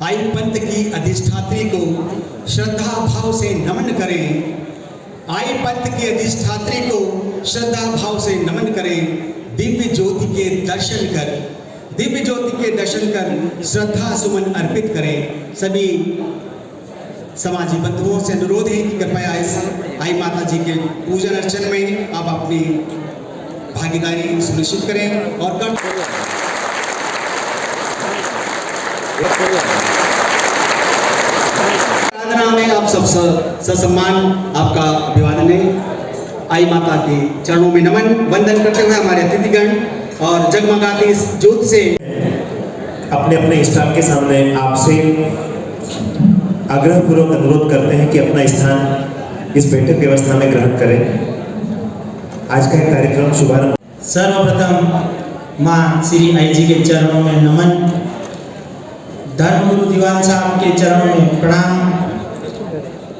आई पंथ की अधिष्ठात्री को श्रद्धा भाव से नमन करें। आई पंथ की अधिष्ठात्री को श्रद्धा भाव से नमन करें। दिव्य ज्योति के दर्शन कर, दिव्य ज्योति के दर्शन कर श्रद्धा सुमन अर्पित करें। सभी समाजी बंधुओं से अनुरोध है कि कृपया इस आई माता जी के पूजन अर्चन में आप अपनी भागीदारी सुनिश्चित करें और आराधना में आप सब ससम्मान आपका अभिवादन है। आई माता के चरणों में नमन वंदन करते हुए हमारे अतिथिगण और जगमगाती इस ज्योत से अपने अपने स्टाफ के सामने आपसे आग्रहपूर्वक अनुरोध करते हैं कि अपना स्थान इस बैठक व्यवस्था में ग्रहण करें। आज का कार्यक्रम शुभारंभ। सर्वप्रथम मां श्री आई जी के चरणों में नमन, धर्मगुरु दीवान साहब के चरणों में प्रणाम।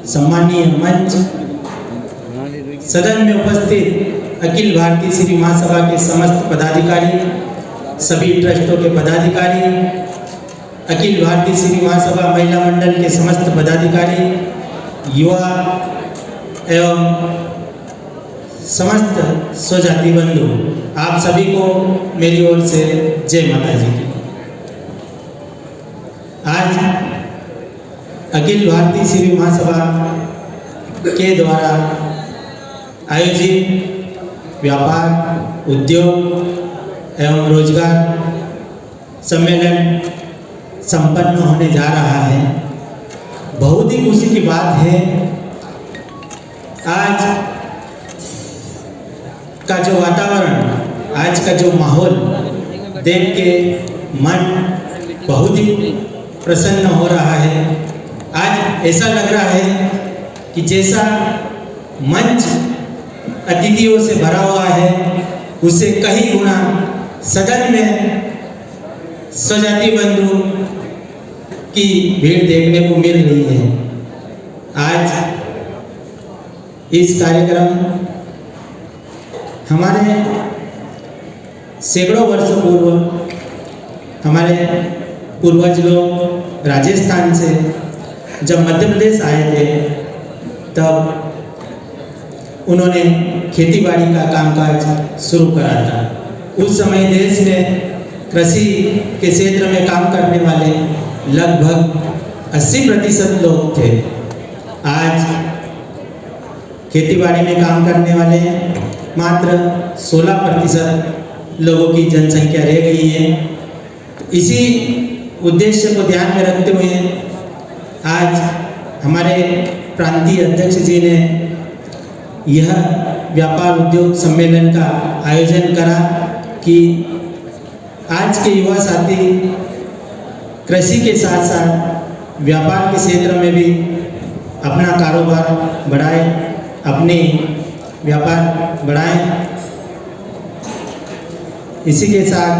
सम्मानीय मंच, सदन में उपस्थित अखिल भारतीय श्री महासभा के समस्त पदाधिकारी, सभी ट्रस्टों के पदाधिकारी, अखिल भारतीय श्री महासभा महिला मंडल के समस्त पदाधिकारी, युवा एवं समस्त स्वजाति बंधु, आप सभी को मेरी ओर से जय माता जी की। आज अखिल भारतीय श्री महासभा के द्वारा आयोजित व्यापार, उद्योग एवं रोजगार सम्मेलन संपन्न होने जा रहा है। बहुत ही खुशी की बात है, आज का जो वातावरण, आज का जो माहौल देख के मन बहुत ही प्रसन्न हो रहा है। आज ऐसा लग रहा है कि जैसा मंच अतिथियों से भरा हुआ है, उससे कई गुना सदन में स्वजाति बंधु की भीड़ देखने को मिल रही है। आज इस कार्यक्रम हमारे सैकड़ों वर्ष पूर्व हमारे पूर्वज लोग राजस्थान से जब मध्य प्रदेश आए थे, तब उन्होंने खेती बाड़ी का कामकाज शुरू करा था। उस समय देश में कृषि के क्षेत्र में काम करने वाले लगभग 80% लोग थे। आज खेतीबाड़ी में काम करने वाले मात्र 16% लोगों की जनसंख्या रह गई है। इसी उद्देश्य को ध्यान में रखते हुए आज हमारे प्रांतीय अध्यक्ष जी ने यह व्यापार उद्योग सम्मेलन का आयोजन करा कि आज के युवा साथी कृषि के साथ साथ व्यापार के क्षेत्र में भी अपना कारोबार बढ़ाए, अपने व्यापार बढ़ाएं। इसी के साथ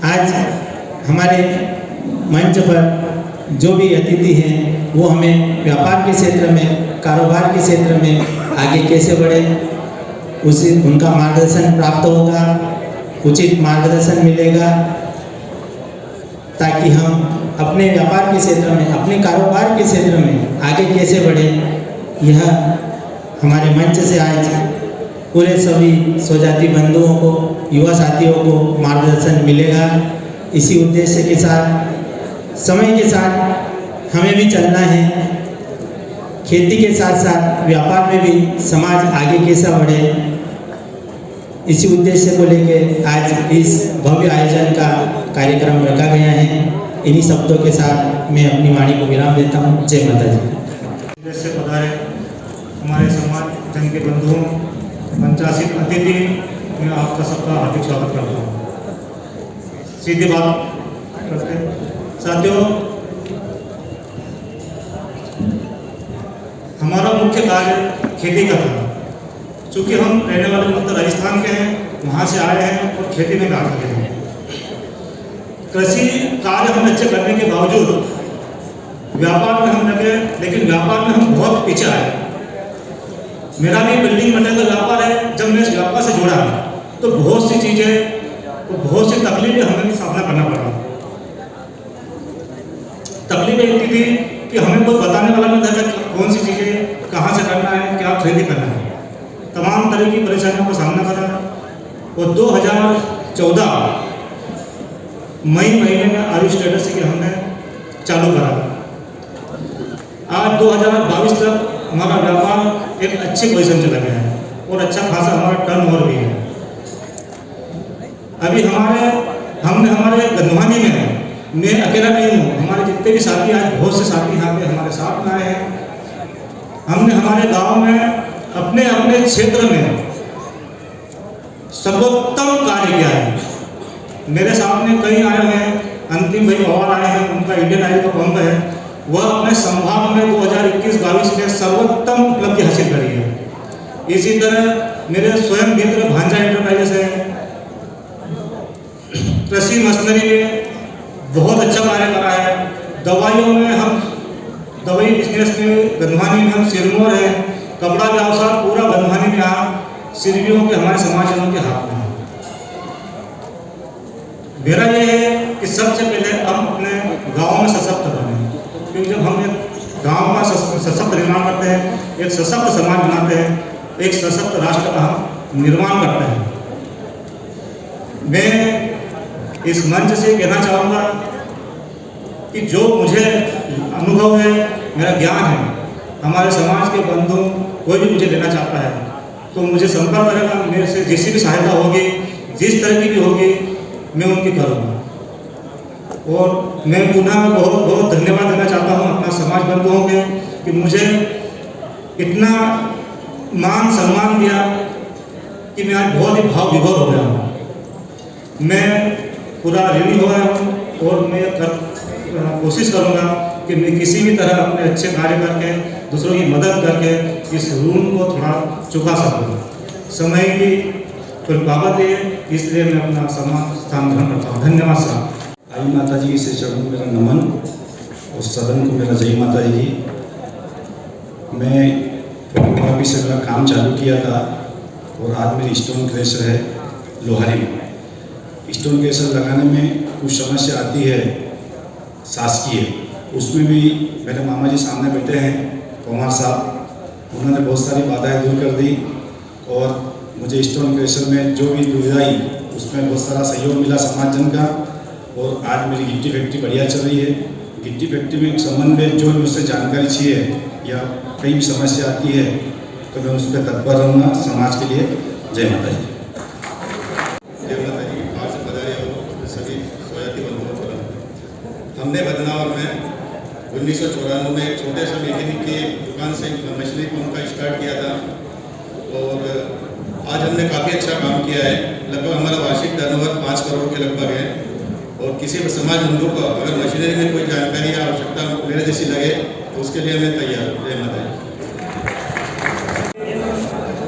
आज हमारे मंच पर जो भी अतिथि हैं वो हमें व्यापार के क्षेत्र में, कारोबार के क्षेत्र में आगे कैसे बढ़े, उसे उनका मार्गदर्शन प्राप्त होगा, उचित मार्गदर्शन मिलेगा, ताकि हम अपने व्यापार के क्षेत्र में, अपने कारोबार के क्षेत्र में आगे कैसे बढ़े। यह हमारे मंच से आज पूरे सभी स्वजाति बंधुओं को, युवा साथियों को मार्गदर्शन मिलेगा। इसी उद्देश्य के साथ, समय के साथ हमें भी चलना है। खेती के साथ साथ व्यापार में भी समाज आगे कैसा बढ़े, इसी उद्देश्य को लेकर आज इस भव्य आयोजन का कार्यक्रम रखा गया है। इन्हीं शब्दों के साथ मैं अपनी वाणी को विराम देता हूँ। जय माता जी। से पधारे हमारे समाज जन के बंधुओं, मंचासीन अतिथि, मैं आपका सबका हार्दिक स्वागत करता हूँ। सीधी बात करते साथियों, हमारा मुख्य कार्य खेती का था। चूँकि हम रहने वाले उत्तर राजस्थान के हैं, वहाँ से आए हैं और खेती में काम करते हैं। कृषि कार्य हम अच्छे करने के बावजूद व्यापार में हम लगे, लेकिन व्यापार में हम बहुत पीछे आए। मेरा भी बिल्डिंग मटेरियल का व्यापार है। जब मैं इस व्यापार से जुड़ा तो बहुत सी चीज़ें, तो बहुत सी तकलीफें हमें भी सामना करना पड़ा। इतनी थी कि हमें कोई बताने वाला नहीं था कि कौन सी चीज़ें कहाँ से करना है, क्या खरीदी करना है। तमाम तरह की परेशानियों का सामना करा और 2014 मई महीने में आयुष ट्रेडर्स से हमने चालू करा। आज 2022 तक हमारा व्यापार एक अच्छी पोजीशन चला गया है और अच्छा खासा हमारा टर्नओवर भी है। अभी हमने हमारे गंधवानी में, मैं अकेला नहीं हूँ, हमारे जितने भी साथी आज बहुत से साथी यहाँ पे हमारे साथ में आए हैं। हमने हमारे गांव में अपने अपने क्षेत्र में सर्वोत्तम कार्य किया है। मेरे सामने कई आए हैं, अंतिम भाई और आए हैं, उनका इंडियन ऑयल का पंप है, वह अपने संभाग में 2021-22 में सर्वोत्तम उपलब्धि हासिल करी है। इसी तरह मेरे स्वयं मित्र भांजा एंटरप्राइजेस है, कृषि मशीनरी में बहुत अच्छा कार्य करा है। दवाइयों में हम दवाई बिजनेस में गंधवानी में हम सिरमौर है, कपड़ा व्यवसाय पूरा गंधवानी में यहाँ सिरवियों के हमारे समाजजनों के हाथ में है। मेरा ये है कि सबसे पहले हम अपने गांव में सशक्त बने, क्योंकि जब हम एक गांव का सशक्त निर्माण करते हैं, एक सशक्त समाज बनाते हैं, एक सशक्त राष्ट्र का हम निर्माण करते हैं। मैं इस मंच से कहना चाहूँगा कि जो मुझे अनुभव है, मेरा ज्ञान है, हमारे समाज के बंधु कोई भी मुझे देना चाहता है तो मुझे संपर्क करेगा। मेरे से जैसी भी सहायता होगी, जिस तरह की भी होगी, मैं उनकी करूँगा। और मैं पुनः बहुत बहुत धन्यवाद देना चाहता हूँ अपना समाज बंधुओं के कि मुझे इतना मान सम्मान दिया कि मैं आज बहुत ही भाव विभोर हो गया हूँ। मैं पूरा ऋणी हो गया हूँ और मैं कोशिश करूँगा कि मैं किसी भी तरह अपने अच्छे कार्य करके, दूसरों की मदद करके इस ऋण को थोड़ा चुका सकूँ। समय की कोई पाबंदी है, इसलिए मैं अपना स्थान ग्रहण करता हूँ। धन्यवाद साहब। आई माता जी के से चरणों में मेरा नमन और सदन को मेरा जय माता जी। मैं अभी से मेरा काम चालू किया था और आज मेरी स्टोन क्रेशर है लोहारी में। स्टोन क्रेशर लगाने में कुछ समस्या आती है शासकीय, उसमें भी मेरे मामा जी सामने बैठे हैं कुमार साहब, उन्होंने बहुत सारी बाधाएं दूर कर दी और मुझे स्टोन क्रेशर में जो भी दुविधाई उसमें बहुत सारा सहयोग मिला समाज जन का। और आज मेरी गिट्टी फैक्ट्री बढ़िया चल रही है। गिट्टी फैक्ट्री में संबंध में जो भी मुझसे जानकारी चाहिए या कहीं भी समस्या आती है तो मैं उस पर तत्पर रहूँगा समाज के लिए। जय माता जी। जय माता जी। आज पधारे हो सभी स्वजाति बंधुओं को। हमने बदनावर में 1994 में एक छोटे से मैकेनिक की दुकान से मशीनरी पंप का स्टार्ट किया था और आज हमने काफ़ी अच्छा काम किया है। लगभग हमारा वार्षिक टर्नओवर 5 करोड़ के लगभग है। और किसी भी समाज बंधु को अगर मशीनरी में कोई जानकारी या आवश्यकता मेरे जैसी लगे तो उसके लिए मैं तैयार हूँ। जय माता जी।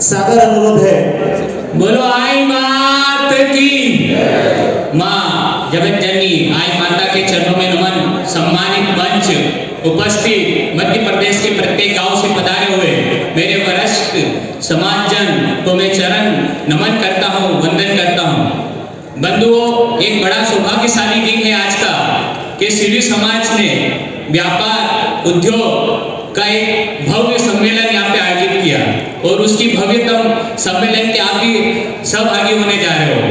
सादर अनुरोध है, बोलो आई मात की माँ जगत जननी आई माता के चरणों में नमन। सम्मानित मंच, उपस्थित मध्य प्रदेश के प्रत्येक गांव से पधारे हुए मेरे वरिष्ठ समाजजन को मैं चरण नमन करता हूँ, वंदन करता हूँ। बंधुओं, एक बड़ा सौभाग्यशाली दिन है आज का कि सिरवी समाज ने व्यापार उद्योग का एक भव्य सम्मेलन यहाँ पे आयोजित किया और उसकी भव्यतम सम्मेलन के आप भी सब आगे होने जा रहे हो।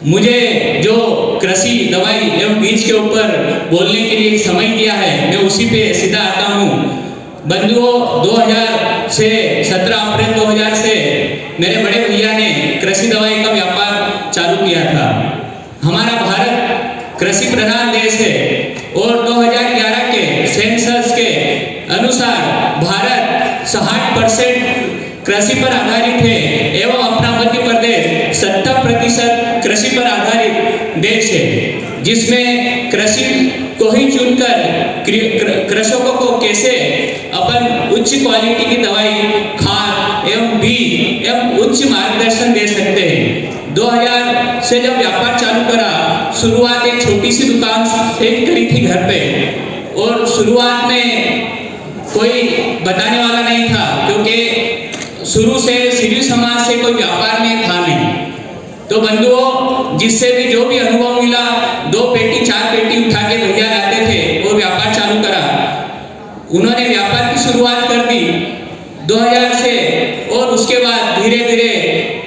मुझे जो कृषि दवाई एवं बीज के ऊपर बोलने के लिए समय दिया है, मैं उसी पे सीधा आता हूँ। बंधुओं, 2000 से 17 अप्रैल 2000 से मेरे बड़े भैया ने कृषि दवाई का व्यापार चालू किया था। हमारा भारत कृषि प्रधान देश है और 2011 के सेंसस के अनुसार भारत 60% कृषि पर आधारित है एवं अपना मध्य प्रदेश 70% कृषि पर आधारित देश है, जिसमें कृषि को ही चुनकर कृषकों को कैसे अपन उच्च क्वालिटी की दवाई, खाद एवं बीज एवं उच्च मार्गदर्शन दे सकते हैं। 2000 से जब व्यापार चालू करा, शुरुआत एक छोटी सी दुकान से करी थी घर पे और शुरुआत में कोई बताने वाला नहीं था क्योंकि शुरू से सिरवी समाज से कोई व्यापार में था नहीं। तो बंधुओं, जिससे भी जो भी अनुभव मिला, 2 पेटी 4 पेटी उठा के भैया लाते थे और व्यापार चालू करा उन्होंने व्यापार की शुरुआत कर दी 2000 से, और उसके बाद धीरे धीरे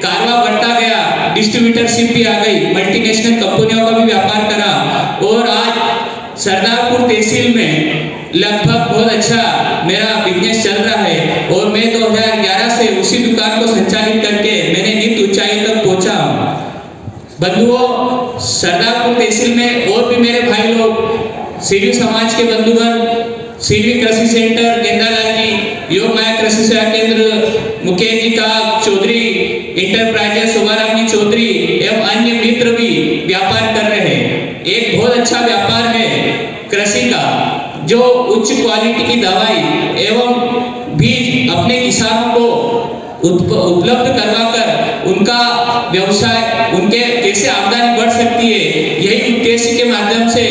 कारवा बढ़ता गया, डिस्ट्रीब्यूटरशिप भी आ गई, मल्टीनेशनल कंपनियों का भी व्यापार करा, और आज सरदारपुर तहसील में लगभग बहुत अच्छा मेरा बिजनेस चल रहा है। और मैं 2011 से उसी दुकान को संचालित करके मैंने नित ऊंचाई तक पहुंचा। बंधुओं, सरदारपुर तहसील में और भी मेरे भाई लोग, सीढ़ी समाज के बंधुगण, सीढ़ी कृषि सेंटर गेंदालाल जी, योग माया कृषि सेवा केंद्र मुकेश जी का चौधरी इंटरप्राइजेस शोभाराम जी चौधरी एवं अन्य मित्र भी व्यापार कर रहे हैं। एक बहुत अच्छा व्यापार है कृषि का, जो उच्च क्वालिटी की दवाई एवं बीज अपने किसानों को उपलब्ध करवाकर उनका व्यवसाय, उनके कैसे आमदनी बढ़ सकती है, यही उद्देश्य के माध्यम से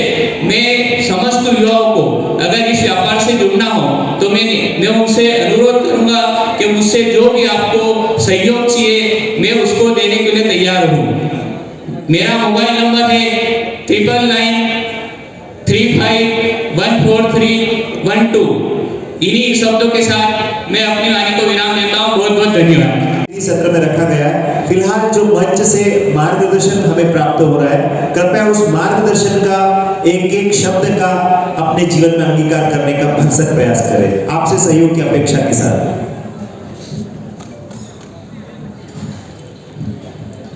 मैं समस्त युवाओं को अगर इस व्यापार से जुड़ना हो तो मैं उनसे अनुरोध करूंगा कि मुझसे जो भी आपको सहयोग चाहिए मैं उसको देने के लिए तैयार हूँ। मेरा मोबाइल नंबर है 9993514312। इन्हीं शब्दों के साथ मैं अपनी वाणी को विराम देता हूँ। बहुत बहुत धन्यवाद। इस सत्र में रखा गया है। फिलहाल जो मंच से मार्गदर्शन हमें प्राप्त हो रहा है, कृपया उस मार्गदर्शन का एक एक शब्द का अपने जीवन में अंगीकार करने का भरसक प्रयास करें, आपसे सहयोग की अपेक्षा के साथ।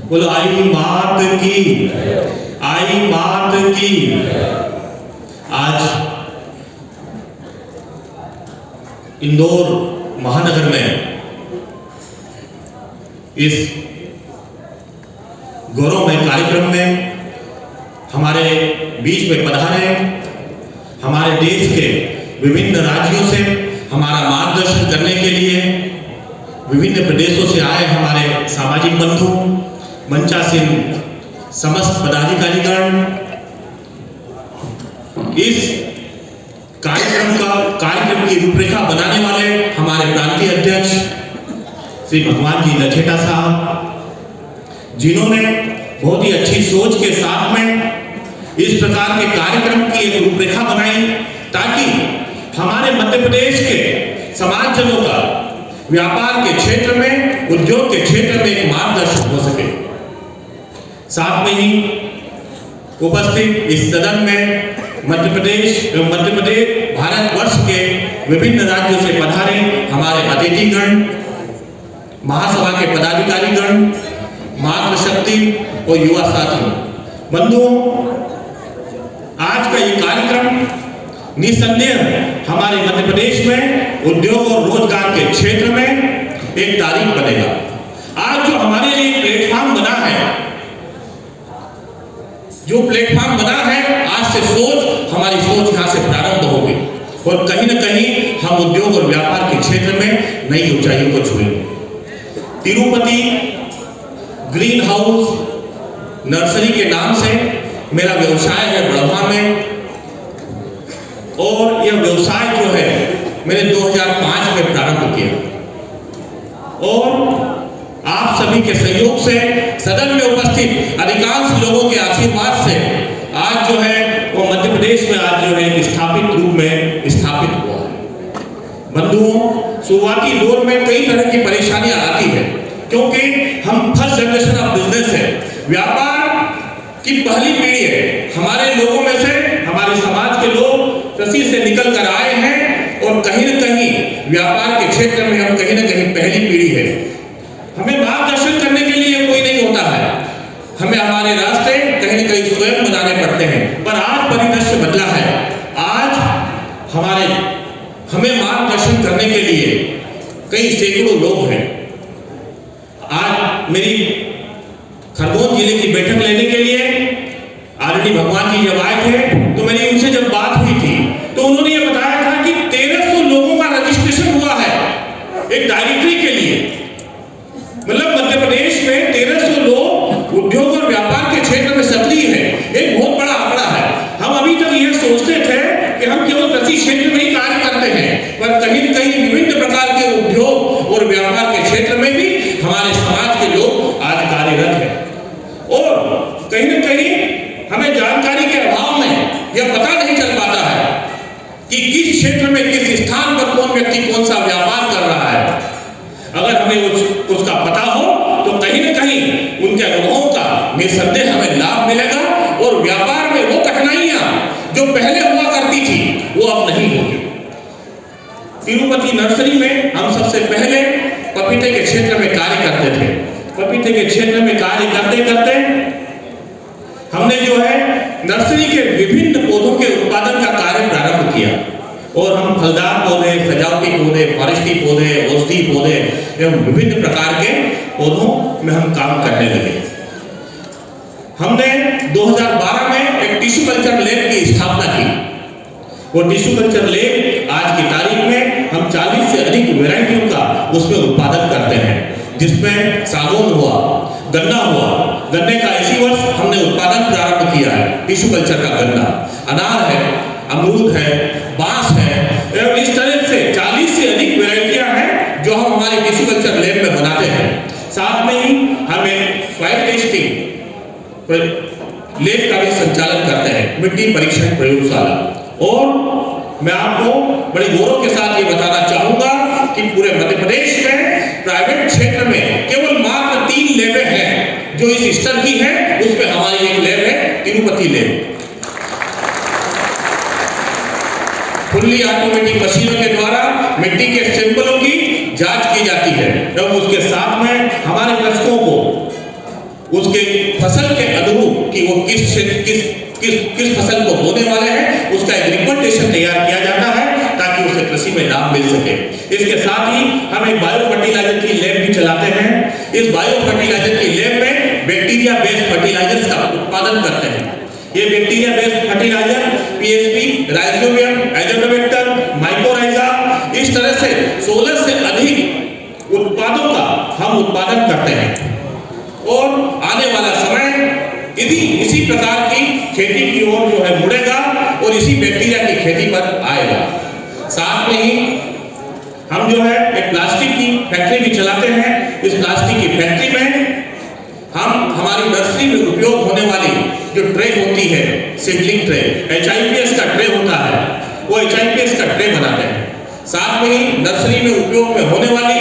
बोलो आई मात की, आई मात की। आज इंदौर महानगर में इस गौरवमय कार्यक्रम में हमारे बीच में पधारे हमारे देश के विभिन्न राज्यों से हमारा मार्गदर्शन करने के लिए विभिन्न प्रदेशों से आए हमारे सामाजिक बंधु, मंचासीन समस्त पदाधिकारीगण, इस कार्यक्रम की रूपरेखा बनाने वाले हमारे प्रांतीय अध्यक्ष श्री भगवान जी लखेटा साहब, जिन्होंने बहुत ही अच्छी सोच के साथ में इस प्रकार के कार्यक्रम की एक रूपरेखा बनाई ताकि हमारे मध्य प्रदेश के समाजजनों का व्यापार के क्षेत्र में, उद्योग के क्षेत्र में एक मार्गदर्शन हो सके। साथ में ही उपस्थित इस सदन में मध्य प्रदेश भारतवर्ष के विभिन्न राज्यों से पधारे हमारे अतिथिगण, महासभा के पदाधिकारीगण, मातृशक्ति और युवा साथी बंधुओं, आज का ये कार्यक्रम निसंदेह हमारे मध्य प्रदेश में उद्योग और रोजगार के क्षेत्र में एक तारीख बनेगा। आज जो हमारे लिए प्लेटफॉर्म बना है, आज से हमारी सोच यहाँ से प्रारंभ होगी और कहीं न कहीं हम उद्योग और व्यापार के क्षेत्र में नई ऊंचाइयों को छुएंगे। तिरुपति ग्रीन हाउस नर्सरी के नाम से मेरा व्यवसाय है बड़ौदा में, और यह व्यवसाय जो है मैंने 2005 में प्रारंभ किया और आप सभी के सहयोग से, सदन में उपस्थित अधिकांश लोगों के आशीर्वाद से आज जो है वो मध्य प्रदेश में आज जो है एक स्थापित रूप में स्थापित हुआ है। बंधुओं, शुरुआती दौर में कई तरह की परेशानियां आती है क्योंकि हम फर्स्ट जनरेशन ऑफ बिजनेस है, व्यापार की पहली पीढ़ी है। हमारे लोगों में से हमारे समाज के लोग कृषि से निकल कर आए हैं और कहीं न कहीं व्यापार के क्षेत्र में हम कहीं न कहीं पहली पीढ़ी है। हमें मार्गदर्शन करने के लिए कोई नहीं होता है, हमें हमारे रास्ते कहीं न कहीं स्वयं बनाने पड़ते हैं। पर आज परिदृश्य बदला है। आज हमें मार्गदर्शन करने के लिए कई सैकड़ों लोग हैं। आज मेरी खरगोन जिले की बैठक लेने के लिए आदरणीय भगवान जी जब आए थे तो मेरी उनसे जब बात हुई थी तो उन्होंने ये बताया था कि 1300 लोगों का रजिस्ट्रेशन हुआ है एक डायरेक्टरी के लिए। मतलब मध्य प्रदेश में 1300 लोग उद्योग और व्यापार के क्षेत्र में सक्रिय है, एक बहुत बड़ा आंकड़ा है। हम अभी तक यह सोचते थे कि हम केवल कृषि क्षेत्र में ही कार्य करते हैं, पर कहीं न कहीं विभिन्न प्रकार के उद्योग और व्यापार के क्षेत्र में भी हमारे समाज के लोग आज कार्यरत हैं। और कहीं न कहीं हमें जानकारी के अभाव में यह पता नहीं चल पाता है कि किस क्षेत्र में किस स्थान पर कौन व्यक्ति कौन सा व्यापार कर रहा है, अगर हमें उसका पता हो तो कहीं न कहीं उनके अनुभवों का निसंदेह हमें लाभ मिलेगा और व्यापार में वो कठिनाइयां जो पहले हुआ करती थी वो अब नहीं होगी। तिरुपति नर्सरी में हम सबसे पहले पपीते के क्षेत्र में कार्य करते थे। पपीते के क्षेत्र में कार्य करते करते हमने जो है नर्सरी के विभिन्न पौधों के उत्पादन का कार्य प्रारंभ किया और हम फलदार पौधे, सजावटी पौधे, फॉरेस्टी पौधे, औषधि पौधे एवं विभिन्न प्रकार के पौधों में हम काम करने लगे। हमने 2012 में एक टिश्यू कल्चर लैब की स्थापना की। वो टिश्यू कल्चर लैब आज की तारीख में हम 40 से अधिक वैरायटियों का उसमें उत्पादन करते हैं, जिसमें सागौन हुआ, गन्ना हुआ। गन्ने का इसी वर्ष हमने उत्पादन प्रारंभ किया है, टिश्यू कल्चर का गन्ना, अनार है, अमरूद है, बांस है एवं इस तरह से 40 से अधिक वैरायटियां हैं जो हम हमारे टिश्यू कल्चर लैब में बनाते हैं। साथ में ही हम एक सॉइल टेस्टिंग लैब का भी संचालन करते हैं, मिट्टी परीक्षण प्रयोगशाला। और मैं आपको बड़े गौरव के साथ ये बताना चाहूंगा कि पूरे मध्य प्रदेश में प्राइवेट क्षेत्र में केवल मात्र 3 लैबें हैं जो इस स्तर की है। उसमें हमारी एक लैब है तिरुपति लैब। फुल्ली ऑटोमेटिक मशीनों के द्वारा मिट्टी के सैंपलों की जांच की जाती है एवं उसके साथ में हमारे कृषकों को उसके फसल के अनुरूप कि वो किस फसल को बोने वाले हैं उसका एक रिकमेंडेशन तैयार किया जाता है ताकि उसे कृषि में लाभ मिल सके। इसके साथ ही हम एक बायो फर्टिलाइजर की लैब भी चलाते हैं। इस बायो फर्टिलाइजर की लैब में बैक्टीरिया बेस्ड फर्टिलाइजर्स का उत्पादन करते हैं। ये bacteria based fertiliser PHP, rhizobium, azotobacter, mycorrhiza, इस तरह से 16 से अधिक उत्पादों का हम उत्पादन करते हैं और आने वाला समय यदि इसी प्रकार की खेती की ओर जो है मुड़ेगा और इसी बैक्टीरिया की खेती पर आएगा। साथ में ही हम जो है एक प्लास्टिक की फैक्ट्री भी चलाते हैं। इस प्लास्टिक की फैक्ट्री में हम हमारी नर्सरी में उपयोग होने वाली जो ट्रे होती है, सीडलिंग ट्रे, HIPS का ट्रे होता है, वो HIPS का ट्रे बनाते हैं। साथ में ही नर्सरी में उपयोग में होने वाली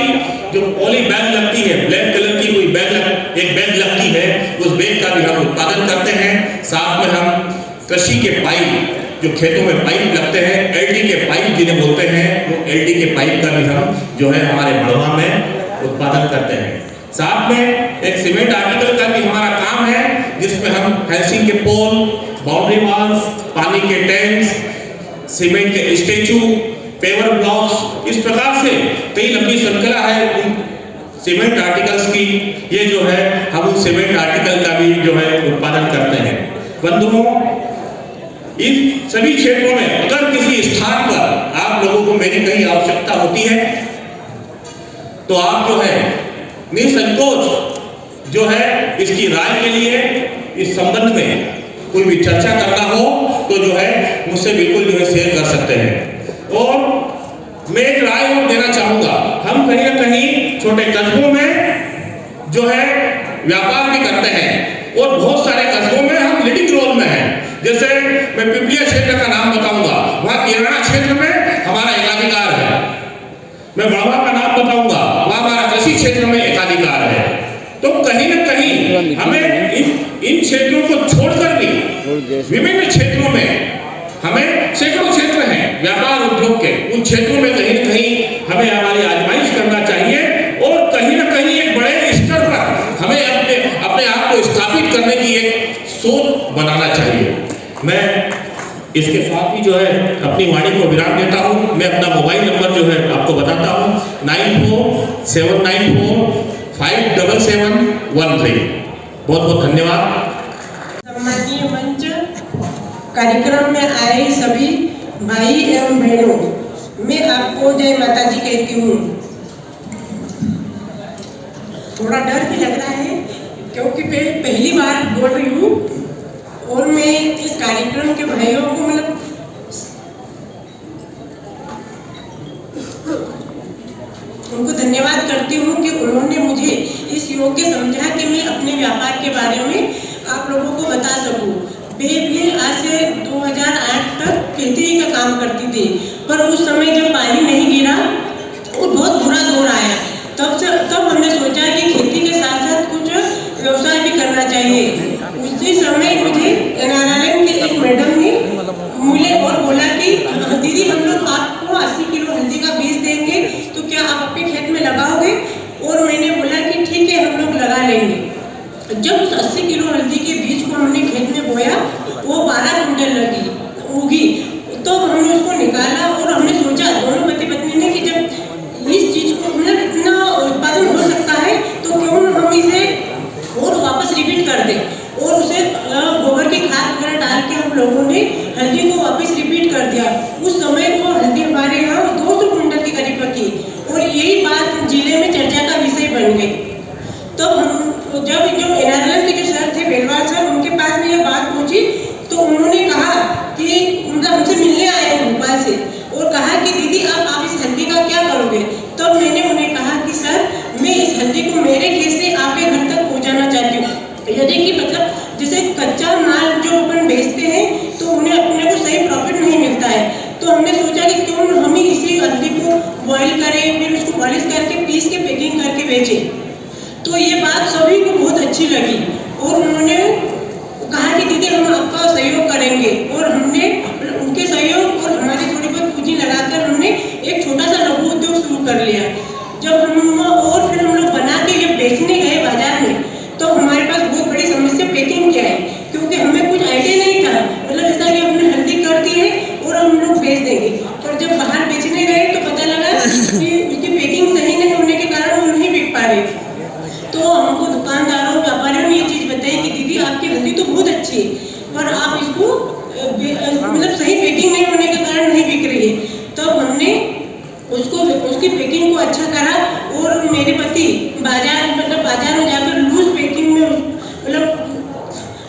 जो पॉली बैग लगती है, ब्लैक कलर की कोई एक बैग लगती है, उस बैग का भी हम उत्पादन करते हैं। साथ में हम कृषि के पाइप, जो खेतों में पाइप लगते हैं, LD के पाइप जिन्हें बोलते हैं, वो LD के पाइप का भी हम जो है हमारे मड़वा में उत्पादन करते हैं। साथ में एक सीमेंट आर्टिकल का भी हमारा काम है जिसमें हम फेंसिंग के पोल, बाउंड्री वॉल्स, पानी के टैंक्स, सीमेंट के स्टैचू, पेवर ब्लॉक्स, इस प्रकार से कई लंबी श्रृंखला है सीमेंट आर्टिकल्स की। ये जो है हम उन सीमेंट आर्टिकल का भी जो है उत्पादन करते हैं। बंधुओं, इन सभी क्षेत्रों में अगर किसी स्थान पर आप लोगों को मेरी कहीं आवश्यकता होती है तो आप जो है निसंकोच जो है इसकी राय के लिए इस संबंध में कोई भी चर्चा करना हो तो जो है मुझसे बिल्कुल जो है शेयर कर सकते हैं। और मैं एक राय और देना चाहूंगा, हम कहीं ना कहीं छोटे कस्बों में जो है व्यापार भी करते हैं और बहुत सारे कस्बों में हम लीडिंग रोल में हैं। जैसे मैं पिपलिया क्षेत्र का नाम बताऊंगा, वहाँ किराना क्षेत्र में हमारा एकाधिकार है। मैं बड़वा का नाम बताऊंगा, वहाँ हमारा कृषि क्षेत्र में एकाधिकार है। तो कहीं ना कहीं हमें इन क्षेत्रों को छोड़कर भी विभिन्न क्षेत्रों में हमें सैकड़ों क्षेत्र हैं व्यापार उद्योग के, उन क्षेत्रों में कहीं ना कहीं हमें हमारी आजमाइश करना चाहिए और कहीं ना कहीं एक बड़े स्तर पर हमें अपने आप को स्थापित करने की एक सोच बनाना चाहिए। मैं इसके साथ ही जो है अपनी वाणी को विराम देता हूँ। मैं अपना मोबाइल नंबर जो है आपको बताता हूँ, 9479457713। बहुत बहुत धन्यवाद। सम्मानीय मंच, कार्यक्रम में आए सभी भाई एवं बहनों, मैं आपको जय माता दी कहती हूँ। थोड़ा डर भी लग रहा है क्योंकि मैं पहली बार बोल रही हूँ और मैं इस कार्यक्रम के भाइयों को उनको धन्यवाद करती हूँ कि उन्होंने मुझे इस योग्य समझा कि मैं अपने व्यापार के बारे में आप लोगों को बता सकूँ। मैं भी आज से 2008 तक खेती का काम करती थी, पर उस समय जब पानी नहीं गिरा और बहुत बुरा दौर आया, तब हमने सोचा कि खेती के साथ साथ कुछ व्यवसाय भी करना चाहिए। उसी समय मुझे NRLM के एक मैडम ने मुझे और बोला कि दीदी हम लोग आपको 80 किलो हल्दी का बीज देंगे, तो क्या आप अपने खेत में लगाओगे? और मैंने बोला कि ठीक है, हम लोग लगा लेंगे। जब उस 80 किलो हल्दी के बीज को हमने खेत में बोया, वो 12 कुंटल उगी। तो हमने उसको निकाला और हमने सोचा दोनों पति पत्नी ने कि जब इस चीज को मतलब इतना उत्पादन हो सकता है तो क्यों हम इसे और वापस रिपीट कर दें, और उसे गोबर की खाद वगैरह डाल के हम लोगों ने हल्दी को वापस रिपीट कर दिया। उस समय वो हल्दी हमारे यहाँ 200 कुंटल के करीब पकी और यही बात जिले में चर्चा का विषय बन गई। तो हम जब जो NRLM के जो सर थे बेलवाल सर, उनके पास में यह बात पहुंची तो उन्होंने कहा कि मतलब हमसे मिलने आए भोपाल से और कहा कि दीदी आप इस हल्दी का क्या करोगे? तब मैंने उन्हें कहा कि सर मैं इस हल्दी को मेरे खेत से आपके घर तक पहुँचाना चाहती हूँ। यदि कि मतलब जैसे कच्चा माल जो अपन बेचते हैं तो उन्हें अपने को सही प्रॉफिट नहीं मिलता है, तो हमने सोचा कि क्यों हम ही इसी हल्दी को बॉईल करें, फिर उसको पॉलिश करके पीस के पैकिंग करके बेचें। तो ये बात सभी को बहुत अच्छी लगी और उन्होंने कहा कि दीदी हम आपका सहयोग करेंगे, और हमने उनके सहयोग और हमारी थोड़ी बहुत पूंजी लगाकर हमने एक छोटा सा लघु उद्योग शुरू कर लिया। जब हम और फिर हम लोग बना के जब बेचने गए बाजार में तो हमारे पास बहुत बड़ी समस्या पैकिंग क्या है, क्योंकि हमें कुछ आइडिया नहीं था। मतलब ऐसा कि हमने हल्दी कर दी है और हम लोग बेच देंगे, पर जब बाहर बेचने गए तो पता लगा कि उसकी पैकिंग सही नहीं होने के कारण वो नहीं बिक पा रही। तो हमको दुकानदारों व्यापारियों ने ये चीज़ बताई कि दीदी आपकी हल्दी तो बहुत अच्छी है, पर आप इसको मतलब सही पैकिंग नहीं होने के कारण नहीं बिक रही है। तब हमने उसकी पैकिंग को अच्छा करा और मेरे पति बाजार में जाकर लूज पैकिंग में मतलब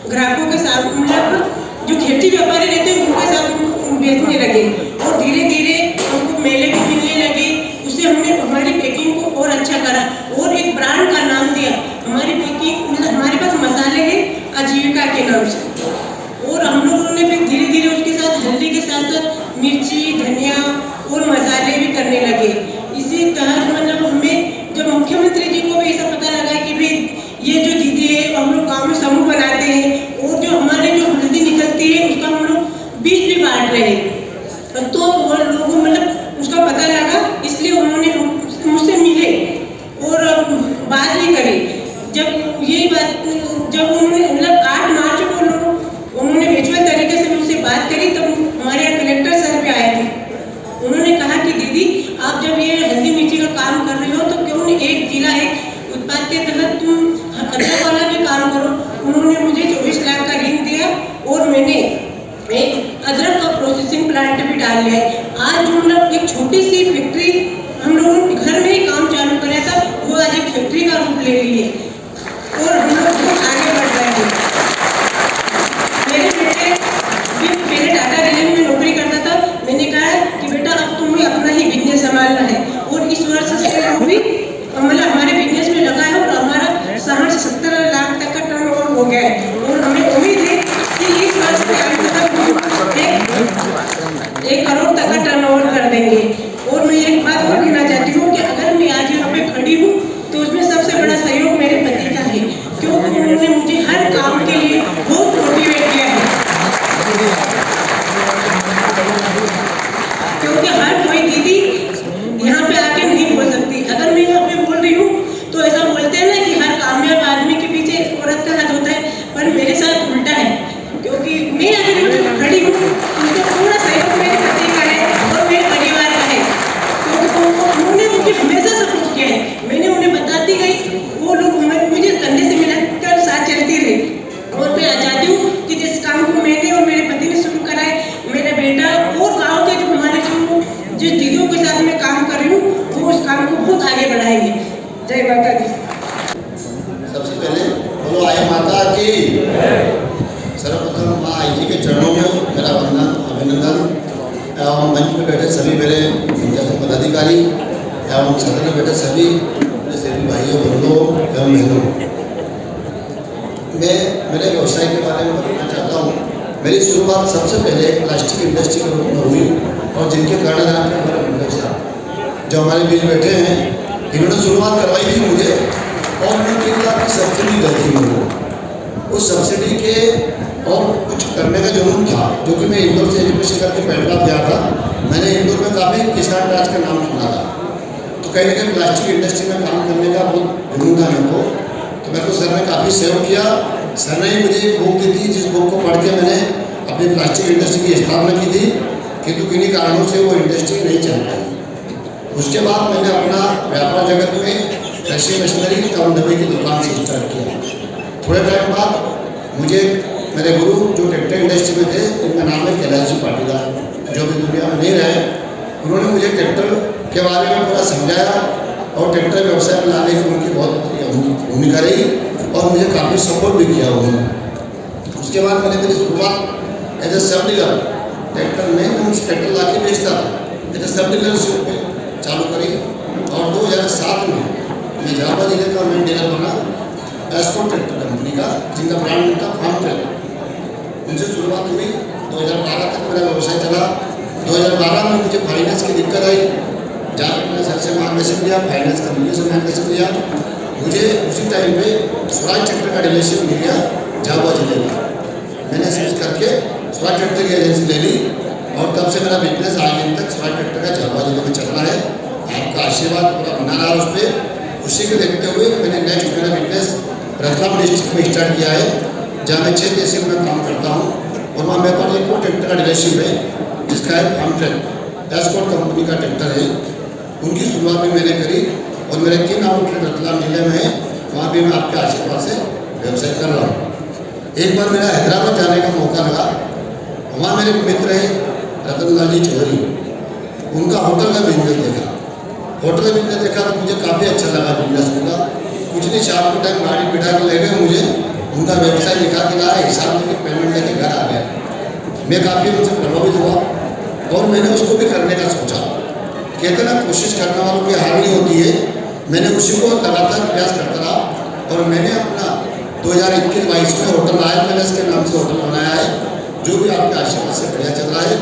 ग्राहकों के साथ मतलब जो खेती व्यापारी रहते हैं उनके साथ बेचने लगे और धीरे धीरे हमको मेले भी मिलने लगे। उससे हमने हमारी पैकिंग को और अच्छा करा और एक ब्रांड का नाम दिया। हमारी पैकिंग मतलब हमारे पास मसाले हैं आजीविका के नाम से, और हम लोगों ने फिर धीरे धीरे उसके साथ हल्दी के साथ साथ मिर्ची, धनिया और मसाले भी करने लगे। इसी तरह मतलब हमें जब मुख्यमंत्री जी को भी ऐसा पता लगा कि भाई ये जो दीदी है हम लोग गाँव में समूह बनाते हैं और जो हमारे जो हल्दी निकलती है उसका हम लोग बीज भी बांट रहे हैं, तो वो लोगों मतलब उसका पता लगा, इसलिए उन्होंने मुझसे मिले और बात भी करी। जब यही बात जब उन्होंने मतलब 8 मार्च को उन्होंने वर्चुअल तरीके से मुझसे बात करी, तब हमारे यहाँ कलेक्टर सर भी आए थे। उन्होंने कहा कि दीदी आप जब ये हल्दी मिर्ची का काम कर रहे हो तो क्यों नहीं एक जिला एक उत्पाद के तहत तुम अदरक वाला भी काम करो। उन्होंने मुझे 24 लाख का ऋण दिया और मैंने एक अदरक का प्रोसेसिंग प्लांट भी डाल लिया है। आज जो मतलब एक छोटी सी फैक्ट्री हम लोगों ने घर में ही काम चालू कराया था, वो आज एक फैक्ट्री का रूप ले ली है और हम लोग बहुत आगे बढ़ रहे हैं। मेरे बेटे भी पहले टाटा रेलवे में नौकरी करता था, मैंने कहा कि बेटा अब तुम्हें अपना ही बिजनेस संभालना है, और इस वर्ष से वो भी मतलब हमारे बिजनेस में लगा है और हमारा 60 से 70 लाख तक का टर्नओवर हो गया है, और हमें उम्मीद है कि इस वर्ष के अंत तक 1 करोड़ तक का टर्नओवर कर देंगे। और मैं एक बात और कहना चाहती हूँ कि अगर मैं आज यहाँ पे खड़ी हूँ तो उसमें सबसे बड़ा सहयोग मेरे पति का है, क्योंकि उन्होंने मुझे हर काम के लिए बहुत मोटिवेट किया है। क्योंकि हर कोई दीदी यहाँ पे आके नहीं बोल सकती। अगर मैं यहाँ पे बोल रही हूँ तो ऐसा बोलते हैं ना कि हर कामयाब आदमी के पीछे एक औरत का हाथ होता है, पर मेरे साथ उल्टा है, क्योंकि मैं अगर खड़ी हूँ उसका पूरा सहयोग मेरे पति का है और मेरे परिवार का है, क्योंकि उन्होंने मुझे हमेशा सपोर्ट किया है। मैंने उन्हें बताती गई, वो लोग मुझे कंधे से मिलाकर साथ चलती रही, और मैं चाहती हूँ कि जिस काम को मैंने और मेरे पति ने शुरू करा है, मेरा बेटा और गाँव के जो हमारे जो दीदियों के साथ मैं काम कर रही हूँ वो उस काम को बहुत आगे बढ़ाएंगे। जय माता दी। सबसे पहले बोलो आई माता की। सर्वप्रथम माँ आई जी के चरणों में मेरा वंदन अभिनंदन एवं मंच में बैठे सभी मेरे पदाधिकारी एवं सदन में बैठे सभी सभी भाइयों बंधुओं एवं बहनों। मैं मेरे व्यवसाय के बारे में बताना चाहता हूँ। मेरी शुरुआत सबसे पहले प्लास्टिक इंडस्ट्री के रूप में हुई और जिनके कारण हमारे विनोद साहब जो हमारे बीच बैठे हैं, इन्होंने शुरुआत करवाई थी मुझे और उन्होंने 3 लाख की सब्सिडी दी थी मुझे। उस सब्सिडी के और कुछ करने का जुनून था, जो कि मैं इंदौर से एजुकेशन करके पहला गया था। मैंने इंदौर में काफ़ी किसान राज का नाम सुना था, तो कहीं ना कहीं प्लास्टिक इंडस्ट्री में काम करने का बहुत जुनून था मेरे को। तो मेरे को सर ने काफ़ी सेव किया। सर ने ही मुझे एक बुक दी थी, जिस बुक को पढ़ के मैंने अपनी प्लास्टिक इंडस्ट्री की स्थापना की थी, किंतु किन्हीं कारणों से वो इंडस्ट्री नहीं चल पाई। उसके बाद मैंने अपना व्यापार जगत में कृषि मशीनरी और दवाई की दुकान से स्टार्ट किया। थोड़े टाइम बाद मुझे मेरे गुरु जो ट्रैक्टर इंडस्ट्री में थे, उनका नाम है कैलाश जी पाटीदार, जो भी दुनिया में नहीं रहे, उन्होंने मुझे ट्रैक्टर के बारे में पूरा समझाया और ट्रैक्टर व्यवसाय में लाने की उनकी बहुत भूमिका रही और मुझे काफ़ी सपोर्ट भी किया उन्होंने। उसके बाद मैंने मेरी शुरुआत एज ए सब डीलर ट्रैक्टर में उन ट्रैक्टर ला के बेचता था, एज ए सब डीलरशिप पे चालू करी और 2007 में मैं झाबुआ जिले का मेन डीलर बना एस्को ट्रैक्टर कंपनी का, जिनका ब्रांड था फार्म ट्रैक्टर। उनसे शुरुआत हुई। 2012 तक मेरा व्यवसाय चला। 2012 में मुझे फाइनेंस की दिक्कत आई, जहाँ मैंने सर से मार्गदर्शन लिया, फाइनेंस कंपनी से मार्गदर्शन लिया। मुझे उसी टाइम पे स्वराज ट्रैक्टर का डीलरशिप मिल गया झाबुआ जिले में। मैंने स्विच करके स्वराज ट्रैक्टर की एजेंसी ले ली और तब से मेरा बिजनेस आज दिन तक स्वराज ट्रैक्टर का झाबुआ जिले में चल रहा है। आपका आशीर्वाद पूरा बना रहा उस पर। उसी को देखते हुए मैंने नेक्स्ट मेरा बिजनेस रतलाम डिस्ट्रिक्ट में स्टार्ट किया है, जहाँ मैं 6 तहसील में काम करता हूँ और वहाँ मेरे पास एक ट्रैक्टर का डीलरशिप है, जिसका है फार्म ट्रैक एस्कॉर्ट कंपनी का ट्रैक्टर है। उनकी शुरुआत भी मैंने करी और मेरे 3 आउटलेट रतलाम जिले में है, वहाँ भी मैं आपके आशीर्वाद से व्यवसाय कर रहा हूँ। एक बार मेरा हैदराबाद जाने का मौका लगा। वहाँ मेरे मित्र हैं रतनलाल जी चौधरी, उनका होटल का बिजनेस देखा। होटल का बिजनेस देखा तो मुझे काफ़ी अच्छा लगा बिजनेस उनका। कुछ नहीं, शाम को टाइम गाड़ी बिठा के ले गए मुझे, उनका व्यवसाय दिखा के लाया, हिसाब लेके पेमेंट लेके घर आ गया। मैं काफ़ी उनसे प्रभावित हुआ और मैंने उसको भी करने का सोचा। कहते ना, कोशिश करने वालों की हार नहीं होती है। मैंने उसी को लगातार प्रयास करता रहा और मैंने अपना 2021-22 में होटल रॉयल पैलेस के नाम से होटल बनाया है, जो भी आपके आशीर्वाद से बढ़िया चल रहा है।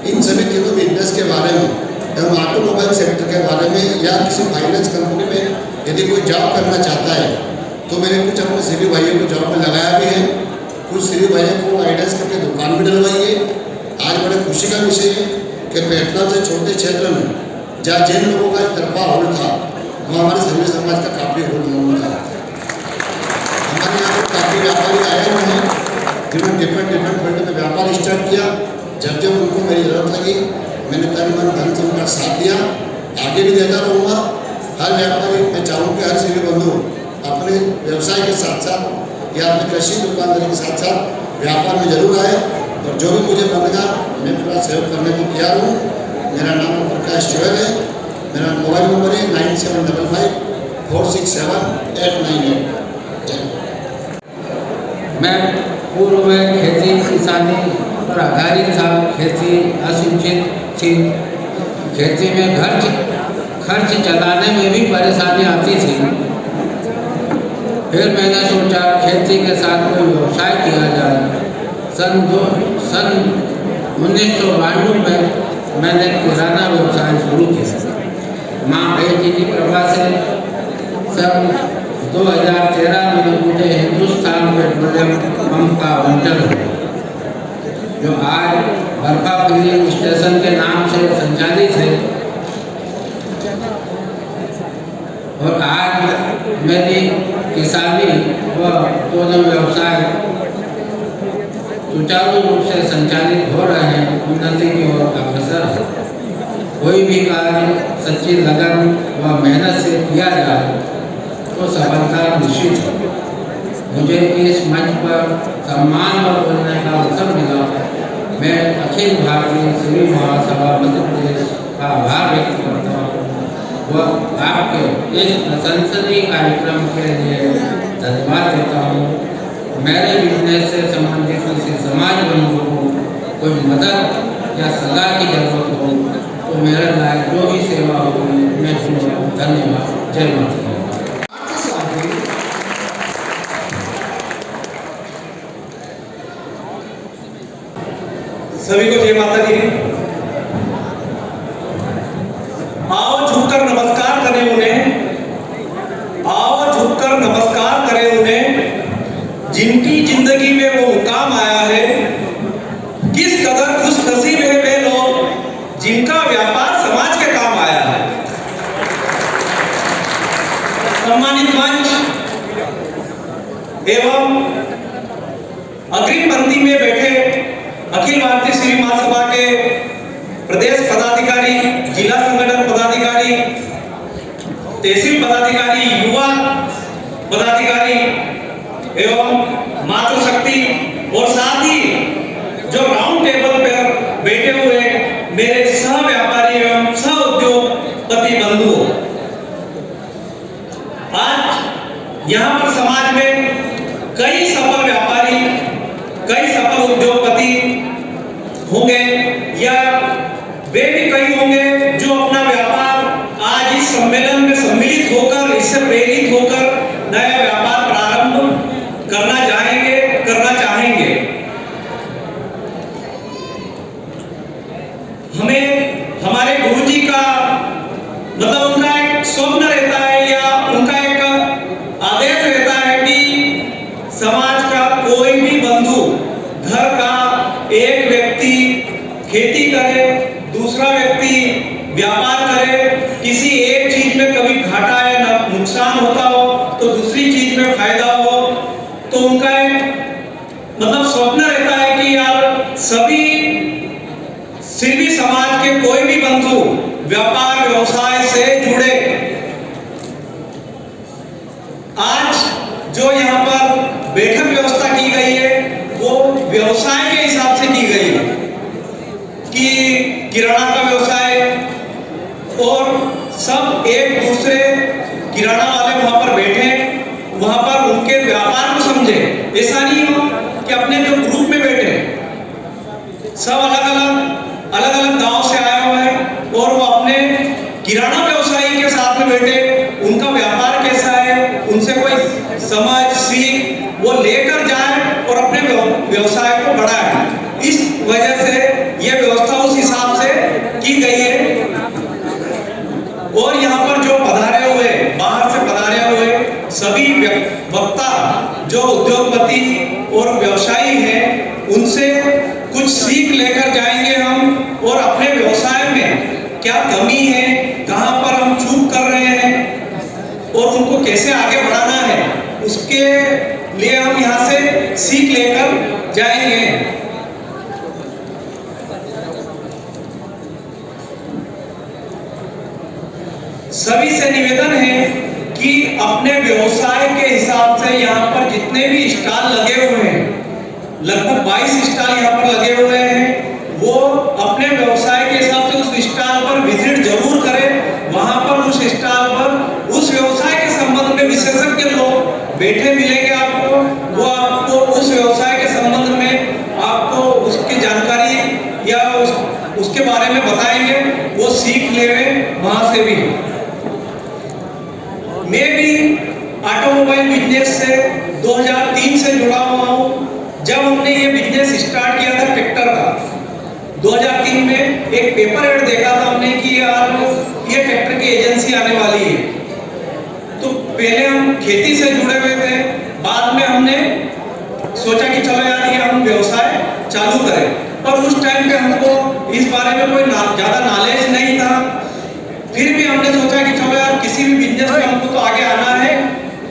इन सभी तीनों बिजनेस के बारे में एवं ऑटोमोबाइल सेक्टर के बारे में या किसी फाइनेंस कंपनी में यदि कोई जॉब करना चाहता है तो मैंने कुछ अपने श्री भाइयों को जॉब में लगाया भी है। कुछ श्री भाइयों को गाइडेंस करके दुकान भी डलवाई है। आज बड़े खुशी का विषय है कि पेटना से छोटे क्षेत्र में जहाँ जिन लोगों का तरफा होल था, वहाँ हमारे सभी समाज का काफ़ी होल नहीं था। हमारे यहाँ पर काफ़ी व्यापारी आए हुए हैं जिन्होंने डिफरेंट फील्ड में व्यापार स्टार्ट किया। जब उनको मेरी ज़रूरत लगी, मैंने तन मन धन से उनका साथ दिया, आगे भी देता रहूँगा। हर व्यापारी, मैं चाहूँ कि हर सभी बंधु अपने व्यवसाय के साथ साथ या अपने कृषि दुकानदारी के साथ साथ व्यापार में जरूर आए और जो भी मुझे बनेगा मैं पूरा सहयोग करने को तैयार हूँ। मेरा नाम प्रकाश चौहल है। मेरा मोबाइल नंबर है 9755 467 898। मैं पूर्व में खेती किसानी पर आधारित था। खेती अशिक्षित थी। खेती में खर्च चलाने में भी परेशानी आती थी। फिर मैंने सोचा खेती के साथ कोई व्यवसाय किया जाए। सन 1992 में मैंने किराना व्यवसाय शुरू किया। माँ बेटी की कृपा से सन 2013 में मुझे हिंदुस्तान पेट्रोलियम पंप का आवंटन हुआ, जो आज बर्फा फिलिंग स्टेशन के नाम से संचालित है। और आज मेरी किसानी व उत्पादन व्यवसाय सुचारू रूप से संचालित हो रहे हैं, उन्नति की ओर अग्रसर है। कोई भी कार्य सच्ची लगन व मेहनत से किया जाए तो सफलता निश्चित है। मुझे इस मंच पर सम्मान और बोलने का अवसर मिला। मैं अखिल भारतीय श्री महासभा मध्य प्रदेश का आभार व्यक्त करता हूँ व आपके इस प्रशंसनीय कार्यक्रम के लिए धन्यवाद देता हूँ। मेरे बिजनेस से संबंधित किसी समाज बंधुओं को कोई मदद या सलाह की जरूरत हो तो मेरे लायक जो भी सेवा होगी मैं दूंगा। धन्यवाद। जय माता। सभी को जय माता दी। आओ झुककर नमस्कार करें उन्हें, आओ झुककर नमस्कार करें उन्हें, जिनकी जिंदगी में वो मुकाम आया है। किस कदर खुश नसीब है वे लोग जिनका व्यापार समाज के काम आया है। सम्मानित मंच एवं अग्रिम पंक्ति में बैठे अखिल भारतीय श्री महासभा के प्रदेश पदाधिकारी, जिला संगठन पदाधिकारी, तहसील पदाधिकारी, युवा पदाधिकारी एवं मातृशक्ति और साथ ही जो राउंड टेबल पर बैठे हुए मेरे सह व्यापारी एवं सह उद्योगपति बंधुओं, आज यहाँ पर समाज में कई सफल व्यापारी, कई सफल उद्योगपति होंगे या वे भी कई होंगे जो अपना व्यापार आज इस सम्मेलन में सम्मिलित होकर, इससे प्रेरित होकर नया व्यापार प्रारंभ करना चाहेंगे, करना चाहेंगे। हमें हमारे गुरुजी का मतलब उनका एक स्वप्न रहता है या उनका एक आदेश रहता है कि समाज का कोई भी बंधु, घर का एक व्यक्ति खेती करे, दूसरा व्यक्ति व्यापार करे, किसी एक चीज में कभी घाटा या नुकसान होता हो तो दूसरी चीज में फायदा हो, तो उनका एक मतलब स्वप्न रहता है कि यार सभी सिर्फ समाज के कोई भी बंधु व्यापार व्यवसाय से जुड़े। आज जो यहाँ पर बैठक व्यवस्था की गई है वो व्यवसाय के हिसाब से की गई है कि किराना का व्यवसाय और सब एक दूसरे किराना वाले वहां पर बैठे, वहां पर उनके व्यापार को समझे। ऐसा नहीं हो कि अपने जो ग्रुप में बैठे सब अलग अलग गांव से आए हुए हैं और वो अपने किराना व्यवसायी के साथ में बैठे, उनका व्यापार कैसा है, उनसे कोई समझ सीख वो लेकर जाए और अपने व्यवसाय को बढ़ाए। इस वजह से ये व्यवस्था उस हिसाब से की गई है। और यहाँ पर जो पधारे हुए, बाहर से पधारे हुए सभी वक्ता जो उद्योगपति और व्यवसायी हैं, उनसे कुछ सीख लेकर जाएंगे हम और अपने व्यवसाय में क्या कमी है, कहाँ पर हम चूक कर रहे हैं और उनको कैसे आगे बढ़ाना है, उसके लिए हम यहाँ से सीख लेकर जाएंगे। सभी से निवेदन है कि अपने व्यवसाय के हिसाब से यहाँ पर जितने भी स्टॉल लगे हुए हैं, लगभग 22 स्टॉल यहाँ पर लगे हुए हैं, वो अपने व्यवसाय के हिसाब से उस स्टॉल पर विजिट जरूर करें। वहां पर उस स्टॉल पर उस व्यवसाय के संबंध में विशेषज्ञ लोग बैठे मिलेंगे आपको, वो आपको उस व्यवसाय के संबंध में आपको उसकी जानकारी या उसके बारे में बताएंगे, वो सीख लें वहां से भी। मैं भी ऑटोमोबाइल बिजनेस से 2003 से जुड़ा हुआ हूँ। जब हमने ये बिजनेस स्टार्ट किया था ट्रैक्टर का, 2003 में एक पेपर एड देखा था हमने कि यार ये ट्रैक्टर की एजेंसी आने वाली है। तो पहले हम खेती से जुड़े हुए थे, बाद में हमने सोचा कि चलो यार ये हम व्यवसाय चालू करें, पर उस टाइम पे हमको इस बारे में कोई ज़्यादा नॉलेज नहीं था। फिर भी हमने सोचा कि चलो यार किसी भी बिजनेस में हमको तो आगे आना है,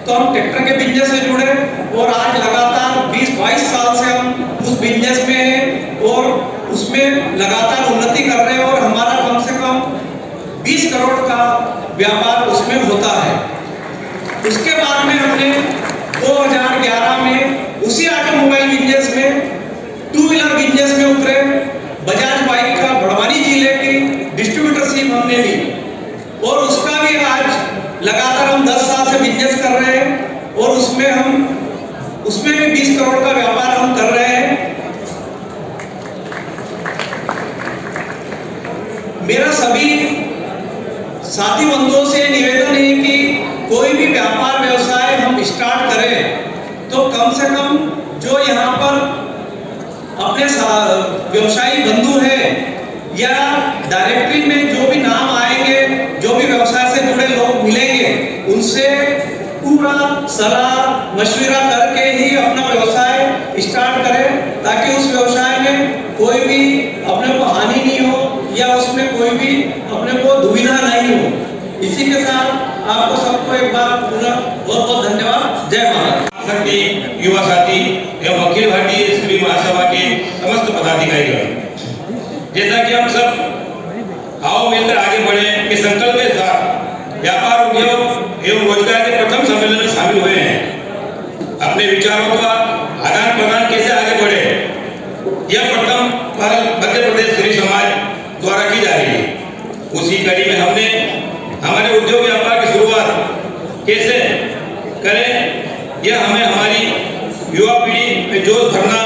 तो हम ट्रैक्टर के बिजनेस से जुड़े और आज लगातार 20-22 साल से हम उस बिजनेस में हैं और उसमें लगातार उन्नति कर रहे हैं और हमारा कम से कम 20 करोड़ का व्यापार उसमें होता है। उसके बाद में हमने 2011 में उसी ऑटोमोबाइल बिजनेस में 2 व्हीलर बिजनेस में उतरे। बजाज बाइक का बड़वानी जिले की डिस्ट्रीब्यूटरशिप हमने ली और उसका भी आज लगातार हम 10 साल से बिजनेस कर रहे हैं और उसमें भी 20 करोड़ का व्यापार हम कर रहे हैं। मेरा सभी साथी बंधुओं से निवेदन है कि कोई भी व्यापार व्यवसाय हम स्टार्ट करें तो कम से कम जो यहाँ पर अपने अपने व्यवसायी बंधु हैं या डायरेक्टरी में जो भी नाम आएंगे, जो भी व्यवसाय से जुड़े लोग मिलेंगे, उनसे पूरा सलाह मशविरा करके ही अपना व्यवसाय स्टार्ट करें, ताकि उस व्यवसाय में कोई भी अपने को हानि नहीं हो या उसमें कोई भी अपने को दुविधा नहीं हो। इसी के साथ आपको सबको एक बार पुनः बहुत बहुत धन्यवाद। जय माता शक्ति युवा साथी एवं अखिल भारतीय स्त्री महासभा के समस्त पदाधिकारीगण, जैसा कि हम सब आओ मिलकर आगे बढ़े के संकल्प के साथ व्यापार उद्योग एवं रोजगार के प्रथम सम्मेलन में शामिल हुए हैं। अपने विचारों का आदान प्रदान कैसे आगे बढ़े, यह प्रथम पहल मध्य प्रदेश स्त्री समाज द्वारा की जा रही है। उसी कड़ी में हमने हमारे उद्योग व्यापार की शुरुआत कैसे करें, यह हमें हमारी युवा पीढ़ी में जोश भरना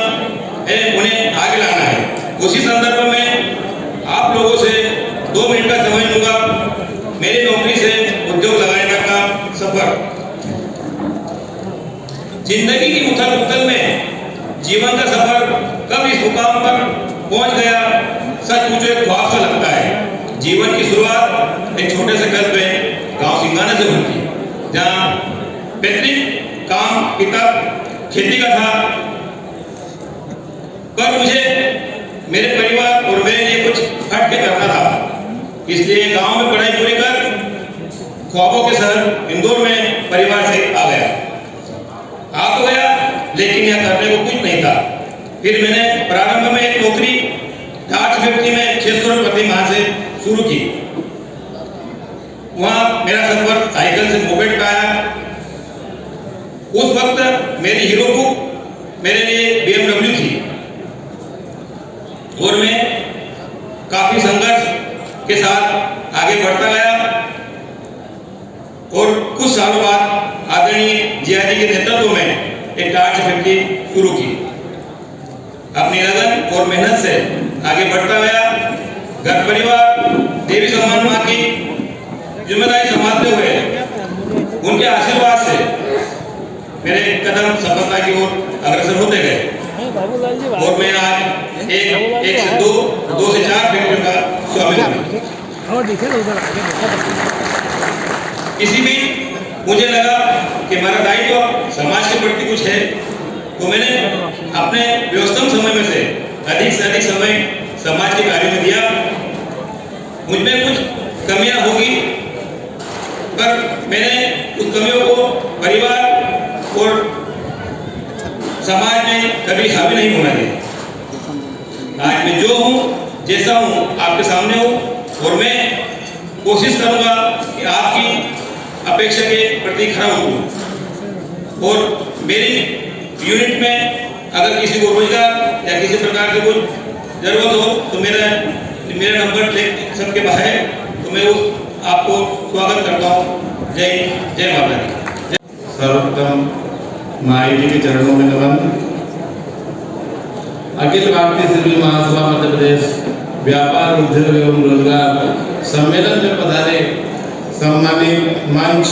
है, उन्हें आगे लाना है। उसी संदर्भ में आप लोगों से 2 मिनट का समय लूंगा। मेरी नौकरी से उद्योग लगाने का सफर, जिंदगी की उथल पुथल में जीवन का सफर कब इस मुकाम पर पहुंच गया, सच मुझे एक ख्वाब सा लगता है। जीवन की शुरुआत एक छोटे से घर में गांव सिंगाना से हुई थी, जहां पैतृक काम पिता खेती का था, पर मुझे मेरे परिवार और मेरे लिए कुछ हट के करना था। इसलिए गांव में पढ़ाई पूरी कर ख्वाबों के शहर इंदौर में परिवार से आ गया। आ तो गया, लेकिन यह करने को कुछ नहीं था। फिर मैंने प्रारंभ में एक नौकरी डाक फैक्ट्री में 600 रुपये प्रति माह से शुरू की। वहाँ मेरा सफर साइकिल से मोपेड का आया। उस वक्त मेरी हीरो बुक मेरे लिए BMW थी और मैं काफी संघर्ष के साथ आगे बढ़ता गया और कुछ सालों बाद आदरणीय जी के नेतृत्व में एक टायर फैक्ट्री शुरू की। अपनी लगन और मेहनत से आगे बढ़ता गया। घर परिवार देवी सम्मान मां की जिम्मेदारी संभालते हुए उनके आशीर्वाद से मेरे कदम सफलता की ओर अग्रसर होते गए और मैं आज एक से दो से 4 फैक्ट्रियों का स्वामी हूं। इसी बीच मुझे लगा कि हमारा दायित्व समाज के प्रति कुछ है, तो मैंने अपने व्यस्तम समय में से अधिक समय समाज के कार्य में दिया। मुझमें कुछ कमियां होगी, पर मैंने उस कमियों को परिवार और समाज में कभी हावी नहीं होना दिया। आज मैं जो हूँ, जैसा हूँ, आपके सामने हूँ और मैं कोशिश करूँगा कि आपकी अपेक्षा के प्रति खरा उतरूं और मेरी यूनिट में अगर किसी को रोजगार या किसी प्रकार की कुछ जरूरत हो तो मेरा नंबर सबके पास है, तो मैं उस आपको स्वागत करता हूँ। जय माता दी। सर्वप्रथम माई जी के चरणों में नमन। अखिल भारतीय सिविल महासभा मध्य प्रदेश व्यापार उद्योग एवं रोजगार सम्मेलन में पधारे सम्मानित मंच,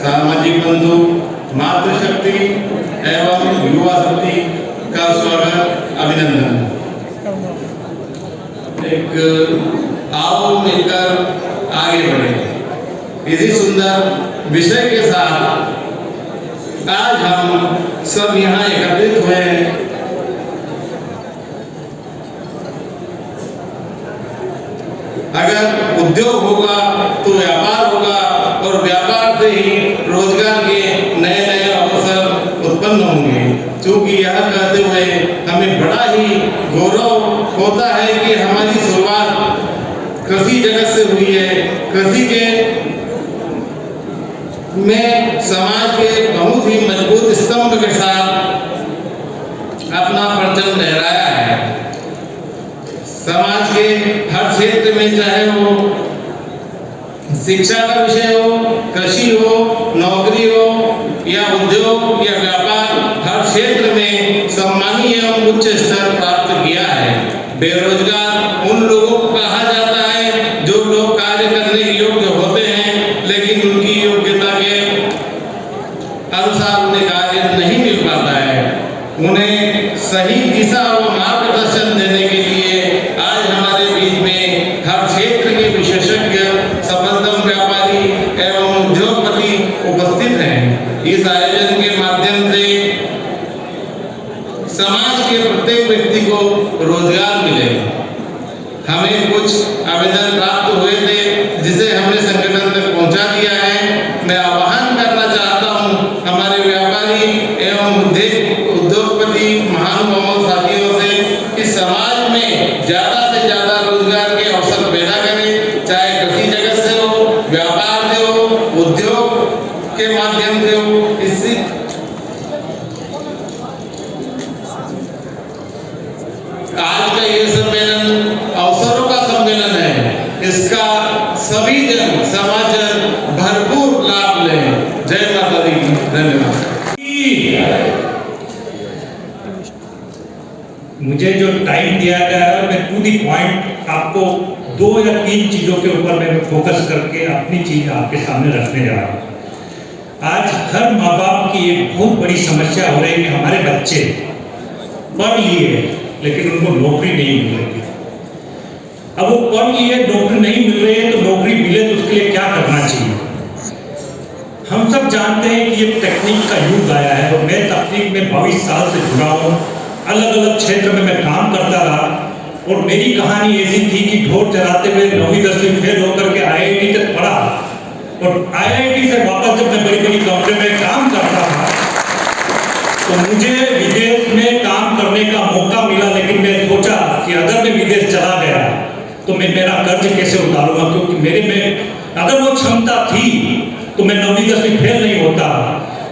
सामाजिक बंधु, मातृशक्ति एवं युवा शक्ति का स्वागत, अभिनंदन। एक आओ मिलकर आगे बढ़े इसी सुंदर विषय के साथ आज हम सब यहाँ एकत्रित हुए हैं। अगर उद्योग होगा तो व्यापार होगा और व्यापार से ही रोजगार के नए नए अवसर उत्पन्न होंगे। क्योंकि यह कहते हुए हमें बड़ा ही गौरव होता है कि हमारी शुरुआत कृषि जगत से हुई है। कृषि के में समाज के बहुत ही मजबूत स्तंभ के साथ अपना परचम लहराया है। समाज के हर क्षेत्र में, चाहे वो शिक्षा का विषय हो, कृषि हो, नौकरी हो या उद्योग या व्यापार, हर क्षेत्र में सम्मानीय एवं उच्च स्तर प्राप्त किया है। बेरोजगार उन लोगों को कहा जाता है जो लोग कार्य करने के योग्य होते हैं, लेकिन उनकी योग्यता के अनुसार उन्हें कार्य नहीं मिल पाता है। उन्हें सही दिशा व मार्गदर्शन रोजगार मिलेगा। हमें कुछ आवेदन प्राप्त हुए थे जिसे हमने संगठन तक पहुंचा दिया है। मैं आह्वान करना चाहता हूं हमारे व्यापारी एवं उद्योगपति महानुभावों साथियों से कि समाज में ज़्यादा से ज़्यादा रोजगार के अवसर पैदा करें, चाहे कृषि जगत से हो, व्यापार से हो, उद्योग के माध्यम से हो। इससे आज का ये सम्मेलन अवसरों का सम्मेलन है, इसका सभी जन समाजन भरपूर लाभ लें। जय माता दी, धन्यवाद। मुझे जो टाइम दिया गया है मैं टू दी पॉइंट आपको 2 या 3 चीज़ों के ऊपर मैं फोकस करके अपनी चीज़ आपके सामने रखने जा रहा हूँ। आज हर माँ बाप की एक बहुत बड़ी समस्या हो रही है कि हमारे बच्चे पढ़ लिए लेकिन उनको नौकरी नहीं मिल रही। अब वो पढ़ लिए नौकरी नहीं मिल रही है तो नौकरी मिले तो उसके लिए क्या करना चाहिए। हम सब जानते हैं कि ये तकनीक का युग आया है और मैं तकनीक में 22 साल से जुड़ा हूँ। अलग अलग क्षेत्र में मैं काम करता रहा और मेरी कहानी ऐसी थी कि ढोल चलाते हुए 9वीं 10वीं फेल होकर के IIT तक पढ़ा और IIT से वापस जब मैं बड़ी बड़ी कंपनी में काम करता था तो मुझे विदेश में काम करने का मौका मिला। लेकिन मैं सोचा कि अगर मैं विदेश चला गया तो मैं मेरा कर्ज कैसे उतारूंगा, क्योंकि मेरे में अगर वो क्षमता थी तो मैं 9वीं 10वीं फेल नहीं होता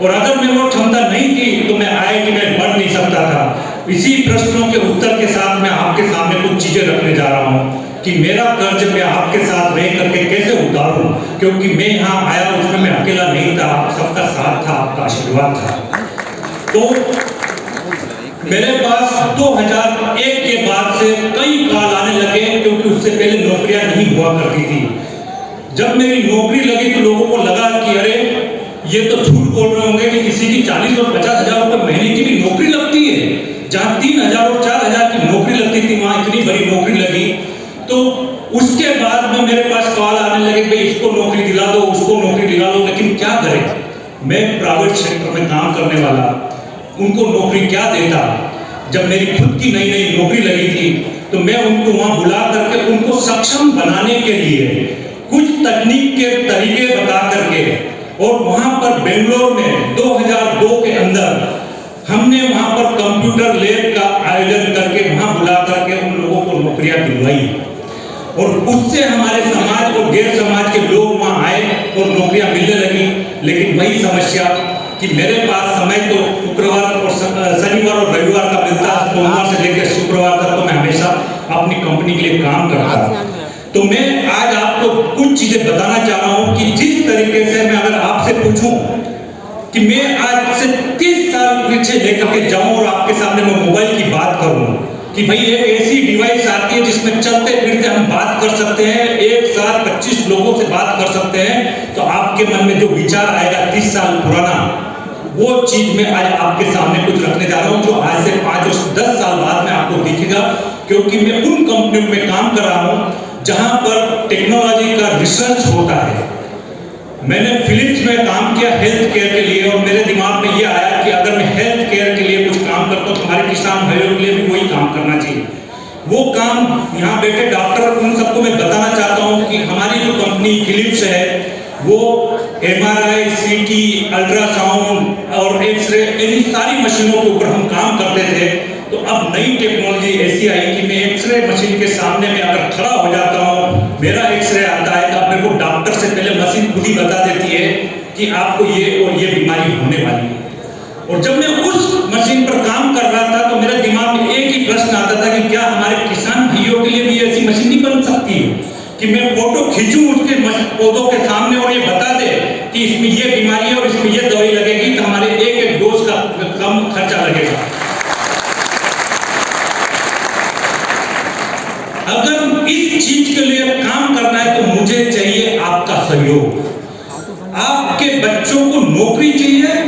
और अगर मैं वो क्षमता नहीं थी तो मैं IIT में पढ़ नहीं सकता था। इसी प्रश्नों के उत्तर के साथ मैं आपके सामने कुछ चीजें रखने जा रहा हूँ कि मेरा कर्ज मैं आपके साथ रह करके कैसे उतारूं, क्योंकि मैं यहाँ आया उसमें मैं अकेला नहीं था, सबका साथ था, आपका आशीर्वाद था। तो मेरे पास 2001 के बाद से कई कॉल आने लगे क्योंकि उससे पहले नौकरियां नहीं हुआ करती थी। जब मेरी नौकरी लगी तो लोगों को लगा कि अरे ये तो झूठ बोल रहे होंगे कि किसी की 40 और 50 हजार रुपये महीने की भी नौकरी लगती है। जहाँ 3000 और 4000 की नौकरी लगती थी वहाँ इतनी बड़ी नौकरी लगी। तो उसके बाद में मेरे पास कॉल आने लगे भाई इसको नौकरी दिला दो, उसको नौकरी दिला दो। लेकिन क्या करें, मैं प्राइवेट सेक्टर में काम करने वाला, उनको नौकरी क्या देता। जब मेरी खुद की नई नई नौकरी लगी थी तो मैं उनको वहाँ बुला करके उनको सक्षम बनाने के लिए कुछ तकनीक के तरीके बता करके और वहाँ पर बेंगलोर में 2002 के अंदर हमने वहाँ पर कंप्यूटर लैब का आयोजन करके वहाँ बुला करके उन लोगों को नौकरियाँ दिलवाई और उससे हमारे समाज और गैर समाज के लोग वहाँ आए और नौकरियाँ मिलने लगी। लेकिन वही समस्या कि मेरे पास समय तो शुक्रवार और शनिवार और रविवार का मिलता, सोमवार से लेकर शुक्रवार तक तो मैं हमेशा अपनी कंपनी के लिए काम करता। तो मैं आज आपको कुछ चीजें बताना चाह रहा हूँ कि जिस तरीके से मैं अगर आपसे पूछूं कि मैं आज से 30 साल पीछे लेकर के जाऊं और आपके सामने मैं मोबाइल की बात करूं कि भाई एक ऐसी डिवाइस आती है जिसमें चलते फिरते हम बात कर सकते हैं, एक साथ 25 लोगों से बात कर सकते हैं, तो आपके मन में जो विचार आएगा 30 साल पुराना, वो चीज मैं आज आपके सामने कुछ रखने जा रहा हूँ जो आज से 5 और 10 साल बाद में आपको दिखेगा। क्योंकि मैं उन कंपनियों में काम कर रहा हूँ जहां पर टेक्नोलॉजी का रिसर्च होता है। मैंने फिलिप्स में काम किया हेल्थ केयर के लिए और मेरे दिमाग में ये आया कि अगर मैं हेल्थ केयर के लिए कुछ काम करता हूँ तो हमारे किसान भाइयों के लिए भी वही काम करना चाहिए। वो काम यहाँ बैठे डॉक्टर उन सबको मैं बताना चाहता हूँ कि हमारी जो कंपनी फिलिप्स है वो MRI, CT, अल्ट्रासाउंड और एक्सरे इन सारी मशीनों के ऊपर हम काम करते थे। तो अब नई टेक्नोलॉजी ऐसी आई कि मैं एक्सरे मशीन के सामने में अगर खड़ा हो जाता हूँ, मेरा एक्सरे आता है तो अपने को डॉक्टर से पहले मशीन खुद ही बता देती है कि आपको ये और ये बीमारी होने वाली है। और जब मैं उस मशीन पर काम कर रहा था तो मेरे दिमाग में एक ही प्रश्न आता था कि क्या हमारे किसान भाइयों के लिए भी ऐसी मशीन नहीं बन सकती है कि मैं फोटो खींचूं उसके पौधों के सामने और ये बता दे कि इसमें ये बीमारी है और इसमें ये दवाई लगेगी तो हमारे एक डोज का कम खर्चा लगेगा। अगर इस चीज के लिए काम करना है तो मुझे चाहिए आपका सहयोग। आपके बच्चों को नौकरी चाहिए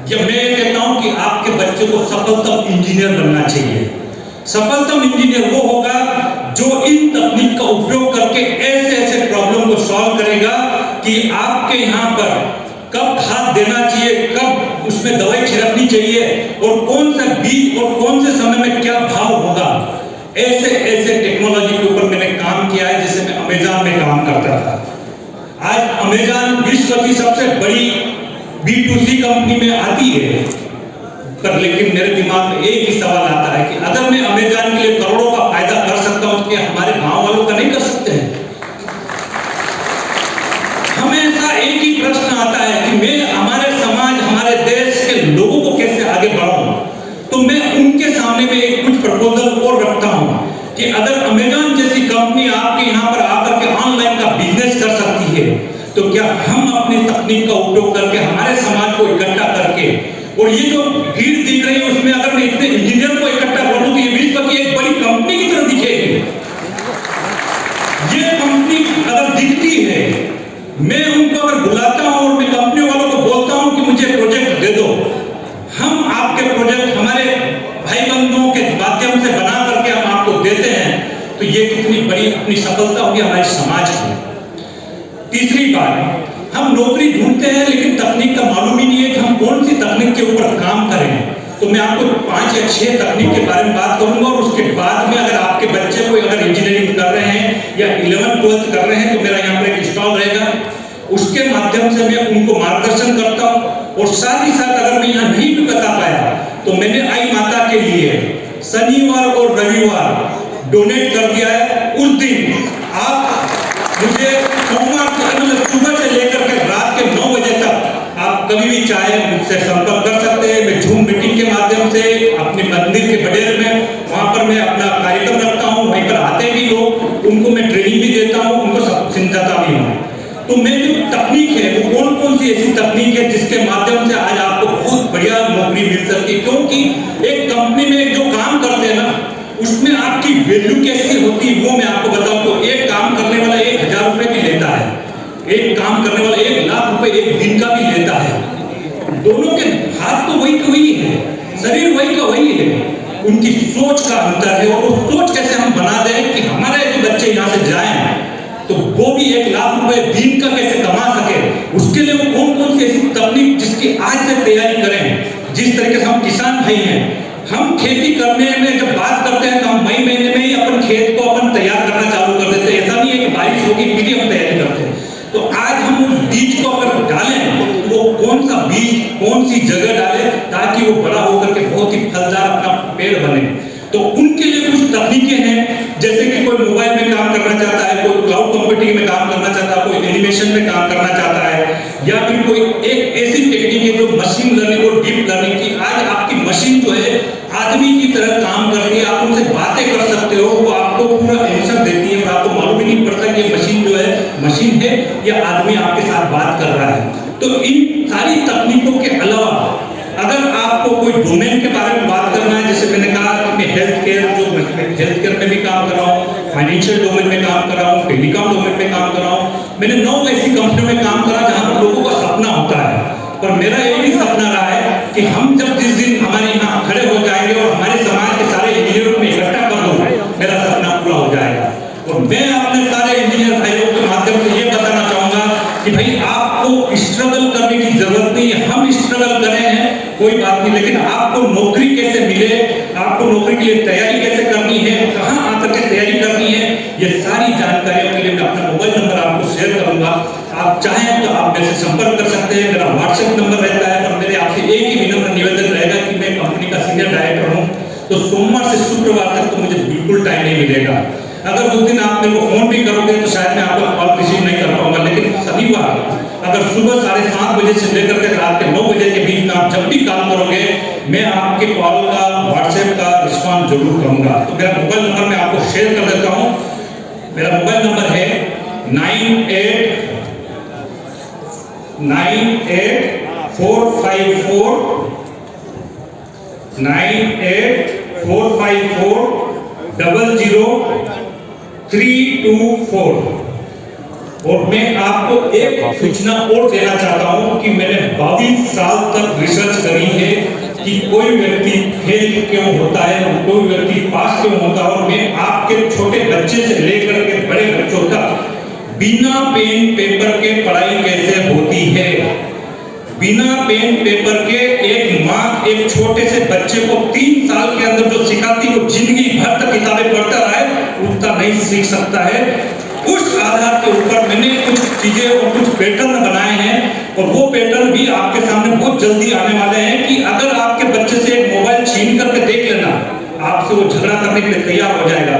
या मैं कहता हूं कि आपके बच्चों को सफलतम इंजीनियर बनना चाहिए। सफलतम इंजीनियर वो होगा जो इन तकनीक का उपयोग करके ऐसे ऐसे प्रॉब्लम को सॉल्व करेगा कि आपके यहाँ पर कब खाद देना चाहिए, कब उसमें दवाई छिड़कनी चाहिए और कौन सा बीज और कौन से समय में क्या भाव होगा, ऐसे ऐसे टेक्नोलॉजी के ऊपर मैंने काम किया है जिससे मैं अमेज़न में काम करता था। आज अमेज़न विश्व की सबसे बड़ी B2C कंपनी में आती है, पर लेकिन मेरे दिमाग में एक ही सवाल आता है कि अगर मैं अमेज़न के लिए करोड़ों का फायदा कर सकता हूं तो क्या हमारे गांव वालों का नहीं कर सकते हैं? हमेशा एक ही प्रश्न आता है कि मैं हमारे समाज, हमारे देश के लोगों को कैसे आगे बढ़ाऊं। तो मैं उनके सामने में एक कुछ प्रपोजल और रखता हूं कि अगर अमेज़न जैसी कंपनी आपके यहाँ पर आकर के ऑनलाइन का बिजनेस कर सकती है, तो क्या हम अपनी तकनीक का उपयोग करके हमारे समाज को इकट्ठा करके, और ये जो भीड़ दिख रही है उसमें अगर मैं इतने इंजीनियर को इकट्ठा कर दूं तो ये विश्व की एक बड़ी कंपनी की तरह दिखेगी। ये कंपनी अगर दिखती है, मैं उनको अगर बुलाता हूं और मैं कंपनी वालों को बोलता हूं कि मुझे प्रोजेक्ट दे दो, हम आपके प्रोजेक्ट हमारे भाई बंधुओं के माध्यम से बना करके हम आपको देते हैं, तो ये कितनी बड़ी अपनी सफलता होगी हमारे समाज की। तीसरी बात, हम नौकरी ढूंढते हैं लेकिन तकनीक का मालूम ही नहीं है कि हम कौन सी तकनीक के ऊपर काम करें। तो मैं आपको 5 या 6 तकनीक के बारे में बात करूंगा, और उसके बाद में अगर आपके बच्चे कोई अगर इंजीनियरिंग कर रहे हैं या 11th 12th कर रहे हैं तो मेरा यहाँ पर एक स्टॉल रहेगा, उसके माध्यम से मैं उनको मार्गदर्शन करता हूँ। और साथ ही साथ अगर मैं यहाँ नहीं भी बता पाया तो मैंने आई माता के लिए शनिवार और रविवार डोनेट कर दिया है। उस दिन आप मुझे सोमवार से सुबह से लेकर के रात के 9 बजे तक आप कभी भी चाहे मुझसे संपर्क कर सकते हैं। मैं जूम मीटिंग के माध्यम से अपने मंदिर के बडेर में वहाँ पर मैं अपना कार्यक्रम रखता हूँ, वहीं पर आते भी लोग, उनको मैं ट्रेनिंग भी देता हूँ, उनको सब समझाता भी हूँ। तो मैं जो तकनीक है वो कौन कौन सी ऐसी तकनीक है जिसके माध्यम से आज आपको बहुत बढ़िया नौकरी मिल सकती है, क्योंकि एक कंपनी में जो काम करते हैं ना उसमें आपकी वैल्यू कैसी होती है वो मैं आपको बताऊं। तो एक काम करने वाला 1000 रुपए भी लेता है, एक काम करने वाला 1 लाख रुपए एक दिन का भी लेता है। दोनों के हाथ तो वही है, शरीर वही का वही है, उनकी सोच का अंतर है। और वो सोच कैसे हम बना दें कि हमारे जो बच्चे यहाँ से जाएं तो वो भी 1 लाख रुपए दिन का कैसे कमा सके, उसके लिए वो कौन कौन सी ऐसी तकनीक जिसकी आज से तैयारी करें। जिस तरीके से हम किसान भाई हैं, हम खेती करने में जब बात करते हैं तो हम मई महीने में ही अपन खेत को अपन तैयार करना चालू कर देते हैं। ऐसा नहीं है कि बारिश होगी फिर ही हम तैयारी करते हैं। तो आज हम उस बीज को अगर डालें तो वो कौन सा बीज कौन सी जगह डालें ताकि वो बड़ा होकर के बहुत ही फलदार अपना पेड़ बने। तो उनके लिए कुछ तकनीकें हैं, जैसे कि कोई मोबाइल में काम करना चाहता है, कोई क्लाउड कंप्यूटिंग में काम करना चाहता है, कोई एनिमेशन में काम करना चाहता है, या फिर कोई एक ऐसी टेक्निक है जो मशीन लर्निंग और डीप लर्निंग की। आज आपकी मशीन जो है आदमी की तरह काम करती है, आप उनसे बातें कर सकते हो, वो आपको पूरा आंसर देती है और आपको मालूम ही नहीं पड़ता कि ये मशीन जो है मशीन है या आदमी आपके साथ बात कर रहा है। तो इन सारी तकनीकों के अलावा अगर आपको कोई डोमेन के बारे में बात करना है, जैसे मैंने कहा कि मैं हेल्थ केयर में भी काम कर रहा हूँ, फाइनेंशियल डोमेन में काम कर रहा हूँ, टेलीकॉम डोमेन में काम कर रहा हूँ। मैंने 9 ऐसी कंपनियों में काम करा जहाँ पर लोगों का सपना होता है, पर मेरा एक ही सपना रहा है कि हम जब जिस दिन हमारे यहाँ खड़े हो जाएंगे और हमारे समाज के सारे इंजीनियरों को इकट्ठा कर दूँ, मेरा सपना पूरा हो जाएगा। और मैं अपने सारे इंजीनियर भाइयों के माध्यम से ये बताना चाहूँगा कि भाई आपको स्ट्रगल करने की जरूरत नहीं है। हम स्ट्रगल करे हैं कोई बात नहीं, लेकिन आपको नौकरी कैसे मिले, आपको नौकरी के लिए तैयारी कैसे करनी है, कहाँ आकर के तैयारी करनी है, ये सारी जानकारियों के लिए मैं अपना मोबाइल नंबर आपको शेयर करूंगा। आप चाहें तो आप मेरे से संपर्क कर सकते हैं। मेरा व्हाट्सएप नंबर रहता है, पर मेरे आपसे एक ही विनम्र निवेदन रहेगा कि मैं कंपनी का सीनियर डायरेक्टर हूँ, तो सोमवार से शुक्रवार तक तो मुझे बिल्कुल टाइम नहीं मिलेगा। अगर उस दिन आप मेरे को फोन भी करोगे तो शायद मैं आपका कॉल रिसीव नहीं कर पाऊंगा, लेकिन शनिवार अगर सुबह 7:30 बजे से लेकर के रात के 9 बजे के बीच में आप जब भी कॉल करोगे, मैं आपके कॉल का व्हाट्सएप का रिस्पॉन्स जरूर करूंगा। तो मेरा मोबाइल नंबर मैं आपको शेयर कर देता हूँ। मेरा मोबाइल नंबर है 9845400324। और मैं आपको एक सूचना और देना चाहता हूं कि मैंने 22 साल तक रिसर्च करी है कि कोई व्यक्ति फेल क्यों होता है और कोई व्यक्ति पास क्यों होता है। और मैं आपके छोटे बच्चे से लेकर के बड़े बच्चों तक बिना पेन पेपर के पढ़ाई कैसे होती है बिना पेन पेपर के एक माँ एक छोटे से बच्चे को 3 साल के अंदर जो सिखाती वो जिंदगी भर तक किताबें पढ़ता रहा है उतना नहीं सीख सकता है। उस आधार के ऊपर मैंने कुछ चीजें और कुछ पैटर्न बनाए हैं और वो पैटर्न भी आपके सामने बहुत जल्दी आने वाले हैं कि अगर आपके बच्चे से एक मोबाइल छीन करके देख लेना, आपसे वो झगड़ा करने के लिए तैयार हो जाएगा,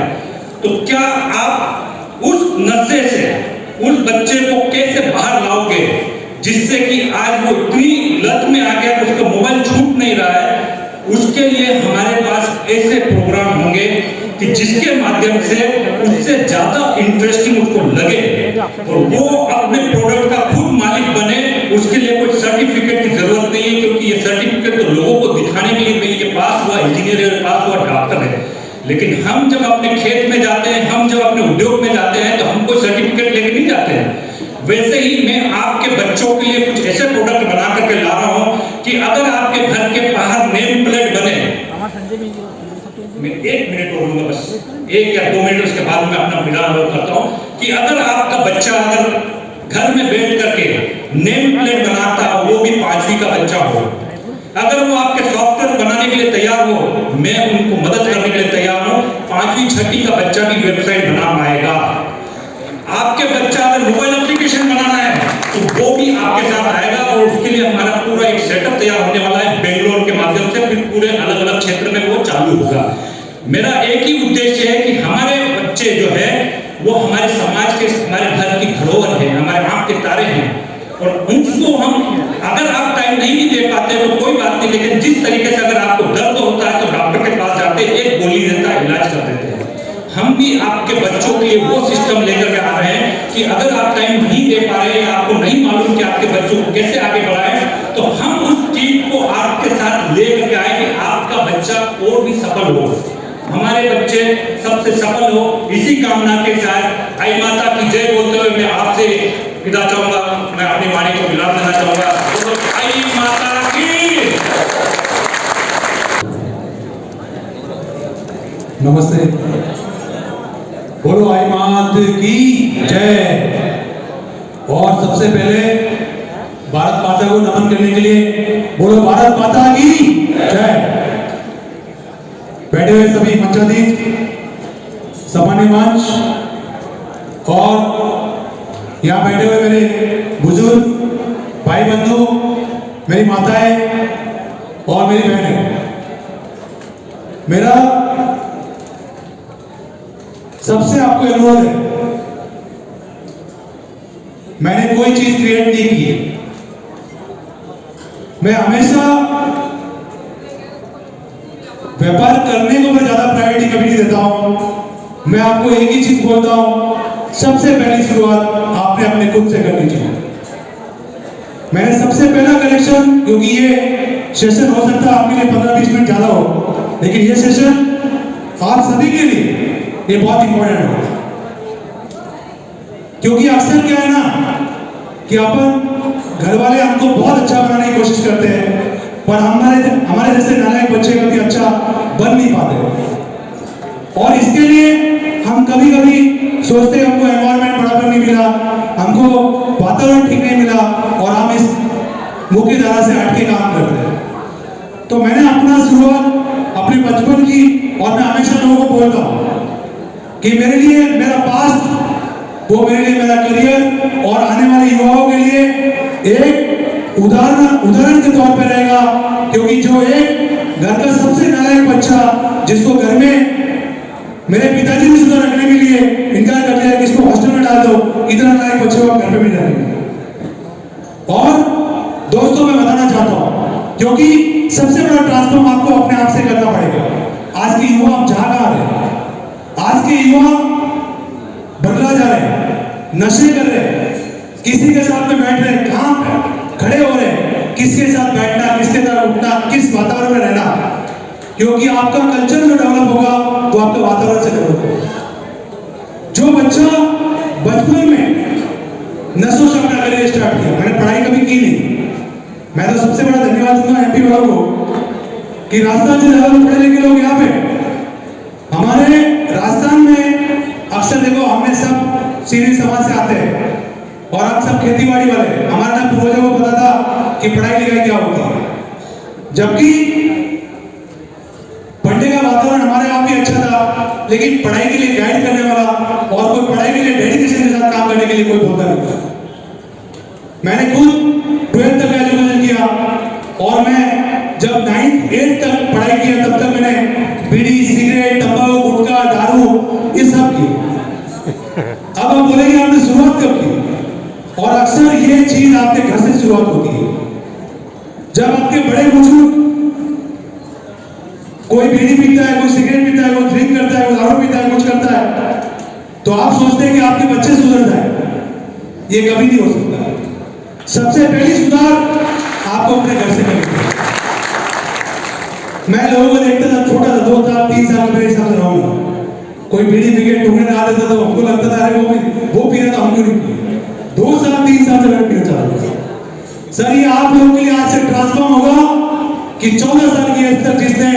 तो क्या आप उस नशे से उस बच्चे को कैसे बाहर लाओगे जिससे कि आज वो इतनी लत में आ गया कि उसका मोबाइल छूट नहीं रहा है। उसके लिए हमारे पास ऐसे प्रोग्राम होंगे कि जिसके माध्यम से उससे ज्यादा इंटरेस्टिंग उसको लगे और वो अपने प्रोडक्ट का खुद मालिक बने। उसके लिए कोई सर्टिफिकेट की जरूरत नहीं है, क्योंकि ये सर्टिफिकेट तो लोगों को दिखाने के लिए मेरे पास हुआ इंजीनियर है, पास हुआ डॉक्टर है, लेकिन हम जब अपने खेत में जाते हैं, हम जब अपने उद्योग में जाते हैं तो हम कोई सर्टिफिकेट लेके नहीं जाते हैं। वैसे ही मैं आपके बच्चों के लिए कुछ ऐसे प्रोडक्ट बना करके ला रहा हूं कि अगर आपके घर के बाहर नेम प्लेट बने, मैं 1 मिनट बोलूंगा बस, 1 या 2 मिनट, उसके बाद मैं अपना विराम करता हूं कि अगर आपका बच्चा अगर घर में बैठ करके नेम प्लेट बनाता हो, वो भी 5वीं का बच्चा हो, अगर वो आपके सॉफ्टवेयर बनाने के लिए तैयार हो, मैं उनको मदद करने के लिए तैयार हूं। 5वीं 6वीं का बच्चा भी वेबसाइट बना पाएगा। आपके बच्चा अगर मोबाइल एप्लीकेशन बनाना है तो वो भी आपके साथ आएगा और उसके लिए हमारा पूरा एक सेटअप तैयार होने वाला है बेंगलोर के माध्यम से, फिर पूरे अलग अलग क्षेत्र में वो चालू होगा। मेरा एक ही उद्देश्य है कि हमारे बच्चे जो है वो हमारे समाज के, हमारे घर की धरोहर है, हमारे आँख के तारे हैं और उनको हम, अगर आप टाइम नहीं भी दे पाते तो कोई बात नहीं, लेकिन जिस तरीके से अगर आपको दर्द होता है तो डॉक्टर के पास जाते, एक गोली देता है, इलाज कर देते हैं। हम भी आपके बच्चों के लिए वो सिस्टम लेकर के आ रहे हैं कि अगर आप टाइम नहीं दे पा रहे या आपको नहीं मालूम कि आपके बच्चों को कैसे आगे बढ़ाएं, तो हम उस चीज को आपके साथ लेकर के आए कि आपका बच्चा और भी सफल हो, हमारे बच्चे सबसे सफल हो। इसी कामना के साथ आई माता की जय बोलते हुए मैं आपसे विदा चाहूंगा, मैं अपनी वाणी को विराम देना चाहूंगा। आई माता की नमस्ते, बोलो आई मात की जय। और सबसे पहले भारत माता को नमन करने के लिए बोलो भारत माता की जय। बैठे हुए सभी मंचाधीश, सामान्य मंच और यहाँ बैठे हुए मेरे बुजुर्ग भाई बंधु, मेरी माताएं और मेरी बहनें, मेरा सबसे आपको अनुरोध है, मैंने कोई चीज क्रिएट नहीं की है। मैं हमेशा व्यापार करने को मैं ज्यादा प्रायोरिटी कभी नहीं देता हूं। मैं आपको एक ही चीज बोलता हूं, सबसे पहली शुरुआत आपने अपने खुद से करनी चाहिए। मैंने सबसे पहला कलेक्शन, क्योंकि ये सेशन हो सकता है आपके लिए 15-20 मिनट ज्यादा हो, लेकिन ये सेशन आप सभी के लिए ये बहुत इंपॉर्टेंट है। क्योंकि अक्सर क्या है ना कि अपन घर वाले हमको बहुत अच्छा बनाने की कोशिश करते हैं, पर हमारे जैसे नालायक बच्चे कभी अच्छा बन नहीं पाते। और इसके लिए हम कभी कभी सोचते हैं हमको एनवायरनमेंट बराबर नहीं मिला, हमको वातावरण ठीक नहीं मिला और हम इस मुख्य धारा से हट के काम करते हैं। तो मैंने अपना शुरुआत अपने बचपन की, और मैं हमेशा लोगों को बोलता हूँ कि मेरे लिए मेरा पास्ट, वो मेरे लिए मेरा करियर और आने वाले युवाओं के लिए एक उदाहरण के तौर पर रहेगा। क्योंकि जो एक घर का सबसे नालायक बच्चा, जिसको घर में मेरे पिताजी ने सुधा रखने के लिए इनकार कर दिया कि इसको हॉस्टल में डाल दो, इतना नालायक बच्चे को घर पे भी डालेंगे। और दोस्तों मैं बताना चाहता हूं, क्योंकि सबसे बड़ा ट्रांसफॉर्म आपको अपने आप से करना पड़ेगा। आज के युवा आप जहां कहां रहे, आज के युवा बदला जा रहे हैं, नशे कर रहे हैं, किसी के साथ में बैठ रहे हैं, कहां खड़े हो रहे हैं, किसके साथ बैठना, किसके साथ उठना, किस वातावरण में रहना। क्योंकि आपका कल्चर जो डेवलप होगा वो आपके वातावरण से डेवलप होगा। जो बच्चा बचपन में नशों से अपना करियर स्टार्ट किया, मैंने पढ़ाई कभी की नहीं, मैं तो सबसे बड़ा धन्यवाद दूंगा एमपी वालों को कि राजस्थान से ज्यादा पढ़े लिखे लोग यहाँ पे, हमारे राजस्थान में अक्सर देखो हमने सब सीधी समाज से आते हैं और हम सब खेती बाड़ी वाले। हमारे पूर्वजों को पता था कि कि पढ़ाई लिखाई क्या होती है, जबकि पढ़ने का वातावरण हमारे यहाँ भी अच्छा था, लेकिन पढ़ाई के लिए गाइड करने वाला और कोई पढ़ाई के लिए डेडिकेशन के साथ काम करने के लिए कोई बोलता नहीं था। मैंने खुद 12th तक एजुकेशन किया और मैं जब 9th 8th तक पढ़ाई किया तब तक मैंने बीड़ी, सिगरेट, तंबाकू, गुटखा, दारू ये सब किया। अब आप बोलेंगे आपने शुरुआत कब की? और अक्सर ये चीज आपके घर से शुरुआत होती है। जब आपके बड़े बुजुर्ग कोई बीड़ी पीता है, कोई सिगरेट पीता है, कोई ड्रिंक करता है, कोई दारू पीता है, कुछ करता है, तो आप सोचते हैं कि आपके बच्चे सुधर जाए। ये कभी नहीं हो सकता। सबसे पहली सुधार आपको अपने घर से करनी है। मैं लोगों को देखता था, छोटा था, 2 साल 3 साल मेरे हिसाब से रहूंगा, कोई बीड़ी पी के टूटने आ देता तो हमको लगता था अरे वो पी रहा था, हम क्यों नहीं पिए। 2 साल 3 साल से मैं पीना चाहता था। सर ये आप लोगों के लिए आज से ट्रांसफॉर्म होगा कि 14 साल की एज तक जिसने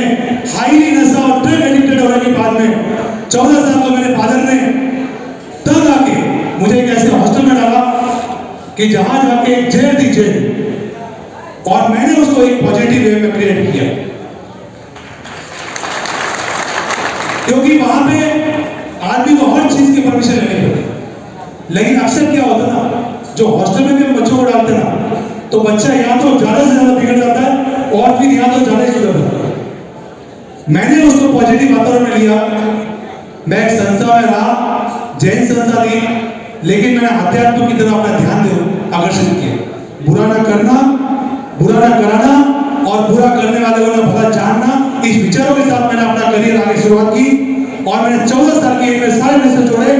हाईली नशा और ड्रग एडिक्टेड होने के बाद में 14 साल को मेरे फादर ने तब आके मुझे एक ऐसे हॉस्टल में डाला कि जहां जाके एक जेल थी जेल, और मैंने उसको एक पॉजिटिव वे में क्रिएट किया, क्योंकि वहां पे आदमी को हर चीज की परमिशन लेनी पड़ती। लेकिन अक्सर क्या होता ना, जो हॉस्टल में भी हम बच्चों को डालते ना, तो बच्चा या तो ज्यादा से ज्यादा बिगड़ जाता है और फिर या तो ज्यादा ही सुधर जाता है। मैंने उसको पॉजिटिव वातावरण में लिया। मैं एक संस्था में रहा, जैन संस्था थी, लेकिन मैंने अध्यात्म की तरफ अपना ध्यान आकर्षित किया। बुरा ना करना, बुरा ना कराना और बुरा करने वाले को ना भला जानना, इस विचारों के साथ मैंने अपना करियर आगे शुरुआत की। और मैंने 14 साल की एज में सारे नशे छोड़े।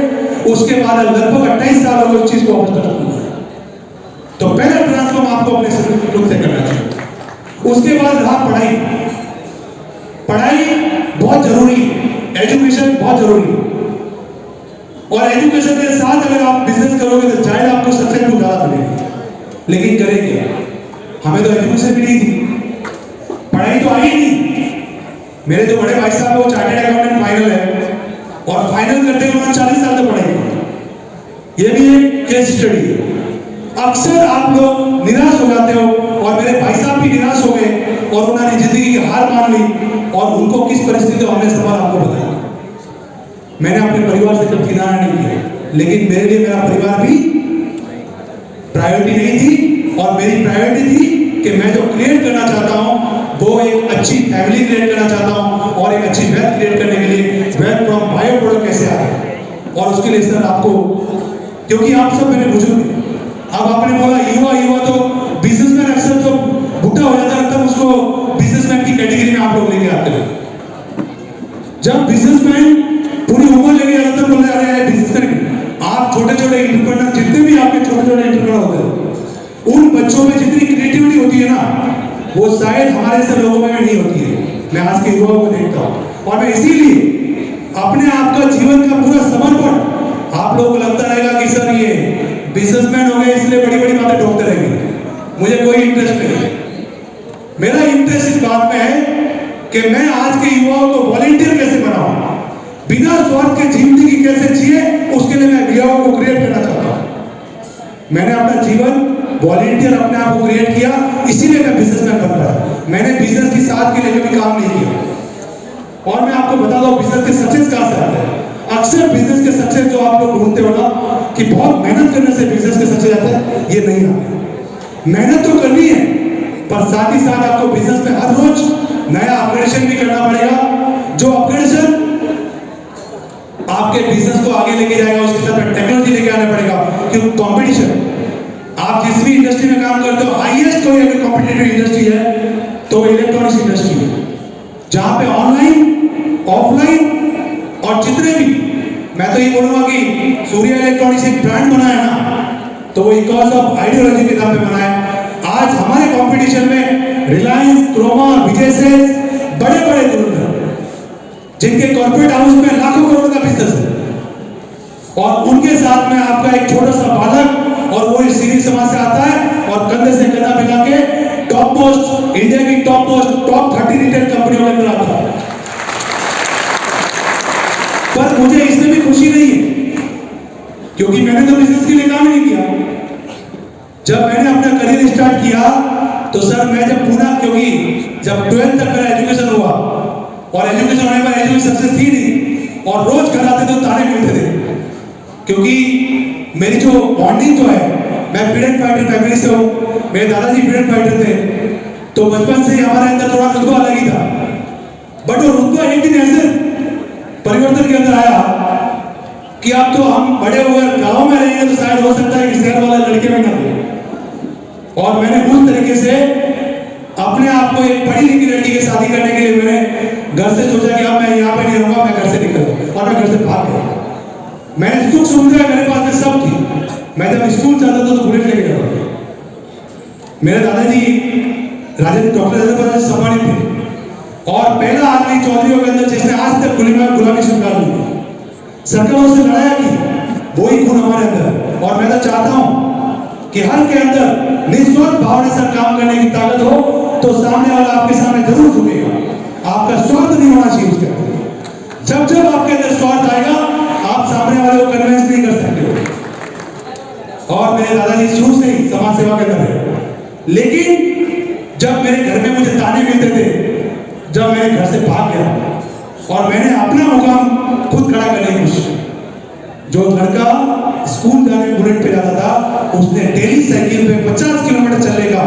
उसके बाद लगभग 28 साल हो इस चीज को वापस कर। तो पहला ट्रांसफॉर्म आपको अपने खुद से करना चाहिए। उसके बाद रहा पढ़ाई। पढ़ाई बहुत जरूरी है, एजुकेशन बहुत जरूरी है, और एजुकेशन के साथ अगर आप बिजनेस करोगे तो शायद आपको सक्सेस बहुत ज्यादा मिलेगी। लेकिन करें क्या? हमें तो एजुकेशन भी नहीं थी, पढ़ाई तो आई नहीं। मेरे जो बड़े भाई साहब वो चार्टर्ड अकाउंटेंट फाइनल है, और फाइनल करते हुए उन्होंने 40 साल तक पढ़ाई की। ये भी एक केस स्टडी है। अक्सर आप लोग निराश हो जाते हो, और मेरे भाई साहब भी निराश हो गए और उन्होंने जिंदगी की हार मान ली, और उनको किस परिस्थिति हमने सवाल आपको बताया। मैंने अपने परिवार से कभी किनारा नहीं किया, लेकिन मेरे लिए मेरा परिवार भी प्रायोरिटी नहीं थी, और मेरी प्रायोरिटी थी कि मैं जो क्रिएट करना चाहता हूं वो एक अच्छी फैमिली क्रिएट करना चाहता हूं, और एक अच्छी वेल्थ क्रिएट करने के लिए वेल्थ फ्रॉम बायो प्रोडक्ट कैसे आए। और उसके लिए सर आपको, क्योंकि आप सब मेरे बुजुर्ग हैं, अब आपने बोला युवा तो बिजनेसमैन अक्सर तो बुढ़ा हो जाता है, तब उसको बिजनेसमैन की कैटेगरी में आप लोग लेके आते हैं। जब बिजनेसमैन पूरी उम्र लेके आता है, बोल रहे हैं बिजनेसमैन। आप छोटे छोटे एंटरप्रेन्योर, जितने भी आपके छोटे छोटे एंटरप्रेन्योर होते हैं, उन बच्चों में जितनी क्रिएटिविटी होती है ना, वो शायद हमारे से लोगों में नहीं होती है। मैं आज के युवाओं को देखता हूँ, और मैं इसीलिए अपने आप का जीवन का पूरा समर्पण, आप लोगों को लगता रहेगा कि सर ये बिजनेसमैन हो गए इसलिए बड़ी बड़ी बातें ठोकते रहेंगे, मुझे कोई इंटरेस्ट नहीं। मेरा इंटरेस्ट इस बात में है कि मैं आज के युवाओं को वॉलंटियर कैसे बनाऊं, बिना स्वार्थ के जिंदगी कैसे जिए, उसके लिए मैं युवाओं को क्रिएट करना चाहता हूं। मैंने अपना जीवन वॉलंटियर अपने आप को क्रिएट किया, इसीलिए मैं बिजनेसमैन बन पाया। मैंने बिजनेस की साथ के लिए कभी काम नहीं किया। और मैं आपको बता दूं बिजनेस के सक्सेस कहां से आते हैं। अक्सर बिजनेस के सक्सेस जो आप लोग ढूंढते हो ना, कि बहुत मेहनत करने से बिजनेस के सक्सेस आता है, ये नहीं आता। मेहनत तो करनी है, पर साथ ही साथ आपको बिजनेस में हर रोज नया अपग्रेडेशन भी करना पड़ेगा। जो अपग्रेडेशन आपके बिजनेस को आगे लेके जाएगा, उसके साथ टेक्नोलॉजी लेके आना पड़ेगा। क्योंकि कंपटीशन, आप जिस भी इंडस्ट्री में काम करते हो, हाईएस्ट कोई अगर कॉम्पिटिटिव इंडस्ट्री है तो इलेक्ट्रॉनिक्स इंडस्ट्री है, जहां पे ऑनलाइन, ऑफलाइन और जितने भी, मैं तो ये बोलूंगा कि सूर्या इलेक्ट्रॉनिक्स एक ब्रांड बनाया ना, तो वो बिकॉज ऑफ आइडियोलॉजी के नाम पे बनाया। आज हमारे कंपटीशन में रिलायंस, क्रोमा, विजय सेल्स, बड़े बड़े दुर्लभ, जिनके कॉर्पोरेट हाउस में लाखों करोड़ का बिजनेस है, और उनके साथ में आपका एक छोटा सा बालक, और वो इस सीधी समाज से आता है और कंधे से कंधा मिला के टॉप मोस्ट, इंडिया की टॉप मोस्ट, टॉप 30 रिटेल कंपनियों के अंदर आता है। पर मुझे इसमें भी खुशी नहीं है, क्योंकि मैंने तो बिजनेस के लिए काम नहीं किया। जब मैंने अपना करियर स्टार्ट किया तो सर मैं जब पूना, क्योंकि जब 12th तक मेरा एजुकेशन हुआ और एजुकेशन होने पर एजुकेशन सक्सेस थी नहीं, और रोज घर आते तो ताने मिलते थे, क्योंकि मेरी जो बॉन्डिंग जो है, मैं फ्रीडम फाइटर फैमिली से हूँ, मेरे दादाजी फ्रीडम फाइटर थे, तो बचपन से ही हमारे अंदर थोड़ा रुतबा अलग ही था। बट वो रुतबा एक दिन ऐसे परिवर्तन के अंदर आया कि अब तो हम बड़े हो गए, गाँव में रहेंगे तो शायद हो सकता है कि शहर वाला लड़के में ना हो, और मैंने उस तरीके से अपने आप को एक पढ़ी लिखी लड़की की शादी करने के लिए मैंने घर से सोचा कि अब मैं यहाँ पे नहीं रहूंगा, मैं घर से निकल, और मैं घर से भाग गया। मैंने सुख सुविधा मेरे पास में सब थी, मैं जब स्कूल जाता था तो बुलेट लेके जाता था। मेरे दादाजी राजेंद्र डॉक्टर राजेंद्र प्रसाद सम्मानित थे, और पहला आदमी चौधरी के अंदर जिसने आज तक गुलामी स्वीकार की, सरकारों से लड़ाया की, वही खून हमारे अंदर। और मैं तो चाहता हूं कि हर के अंदर निस्वार्थ भावना से काम करने की ताकत हो, तो सामने वाला आपके सामने जरूर झुकेगा। आपका स्वार्थ नहीं होना चाहिए उसके अंदर। जब जब आपके अंदर स्वार्थ आएगा, आप सामने वाले को कन्विंस नहीं कर सकते हो। और मेरे दादाजी शुरू से ही समाज सेवा के अंदर है, लेकिन जब मेरे घर में मुझे ताने मिलते थे, जब मैंने घर से भाग गया और मैंने अपना मुकाम खुद खड़ा करने की कोशिश, जो लड़का स्कूल जाने बुलेट पे जाता था, उसने डेली साइकिल पे 50 किलोमीटर चलेगा।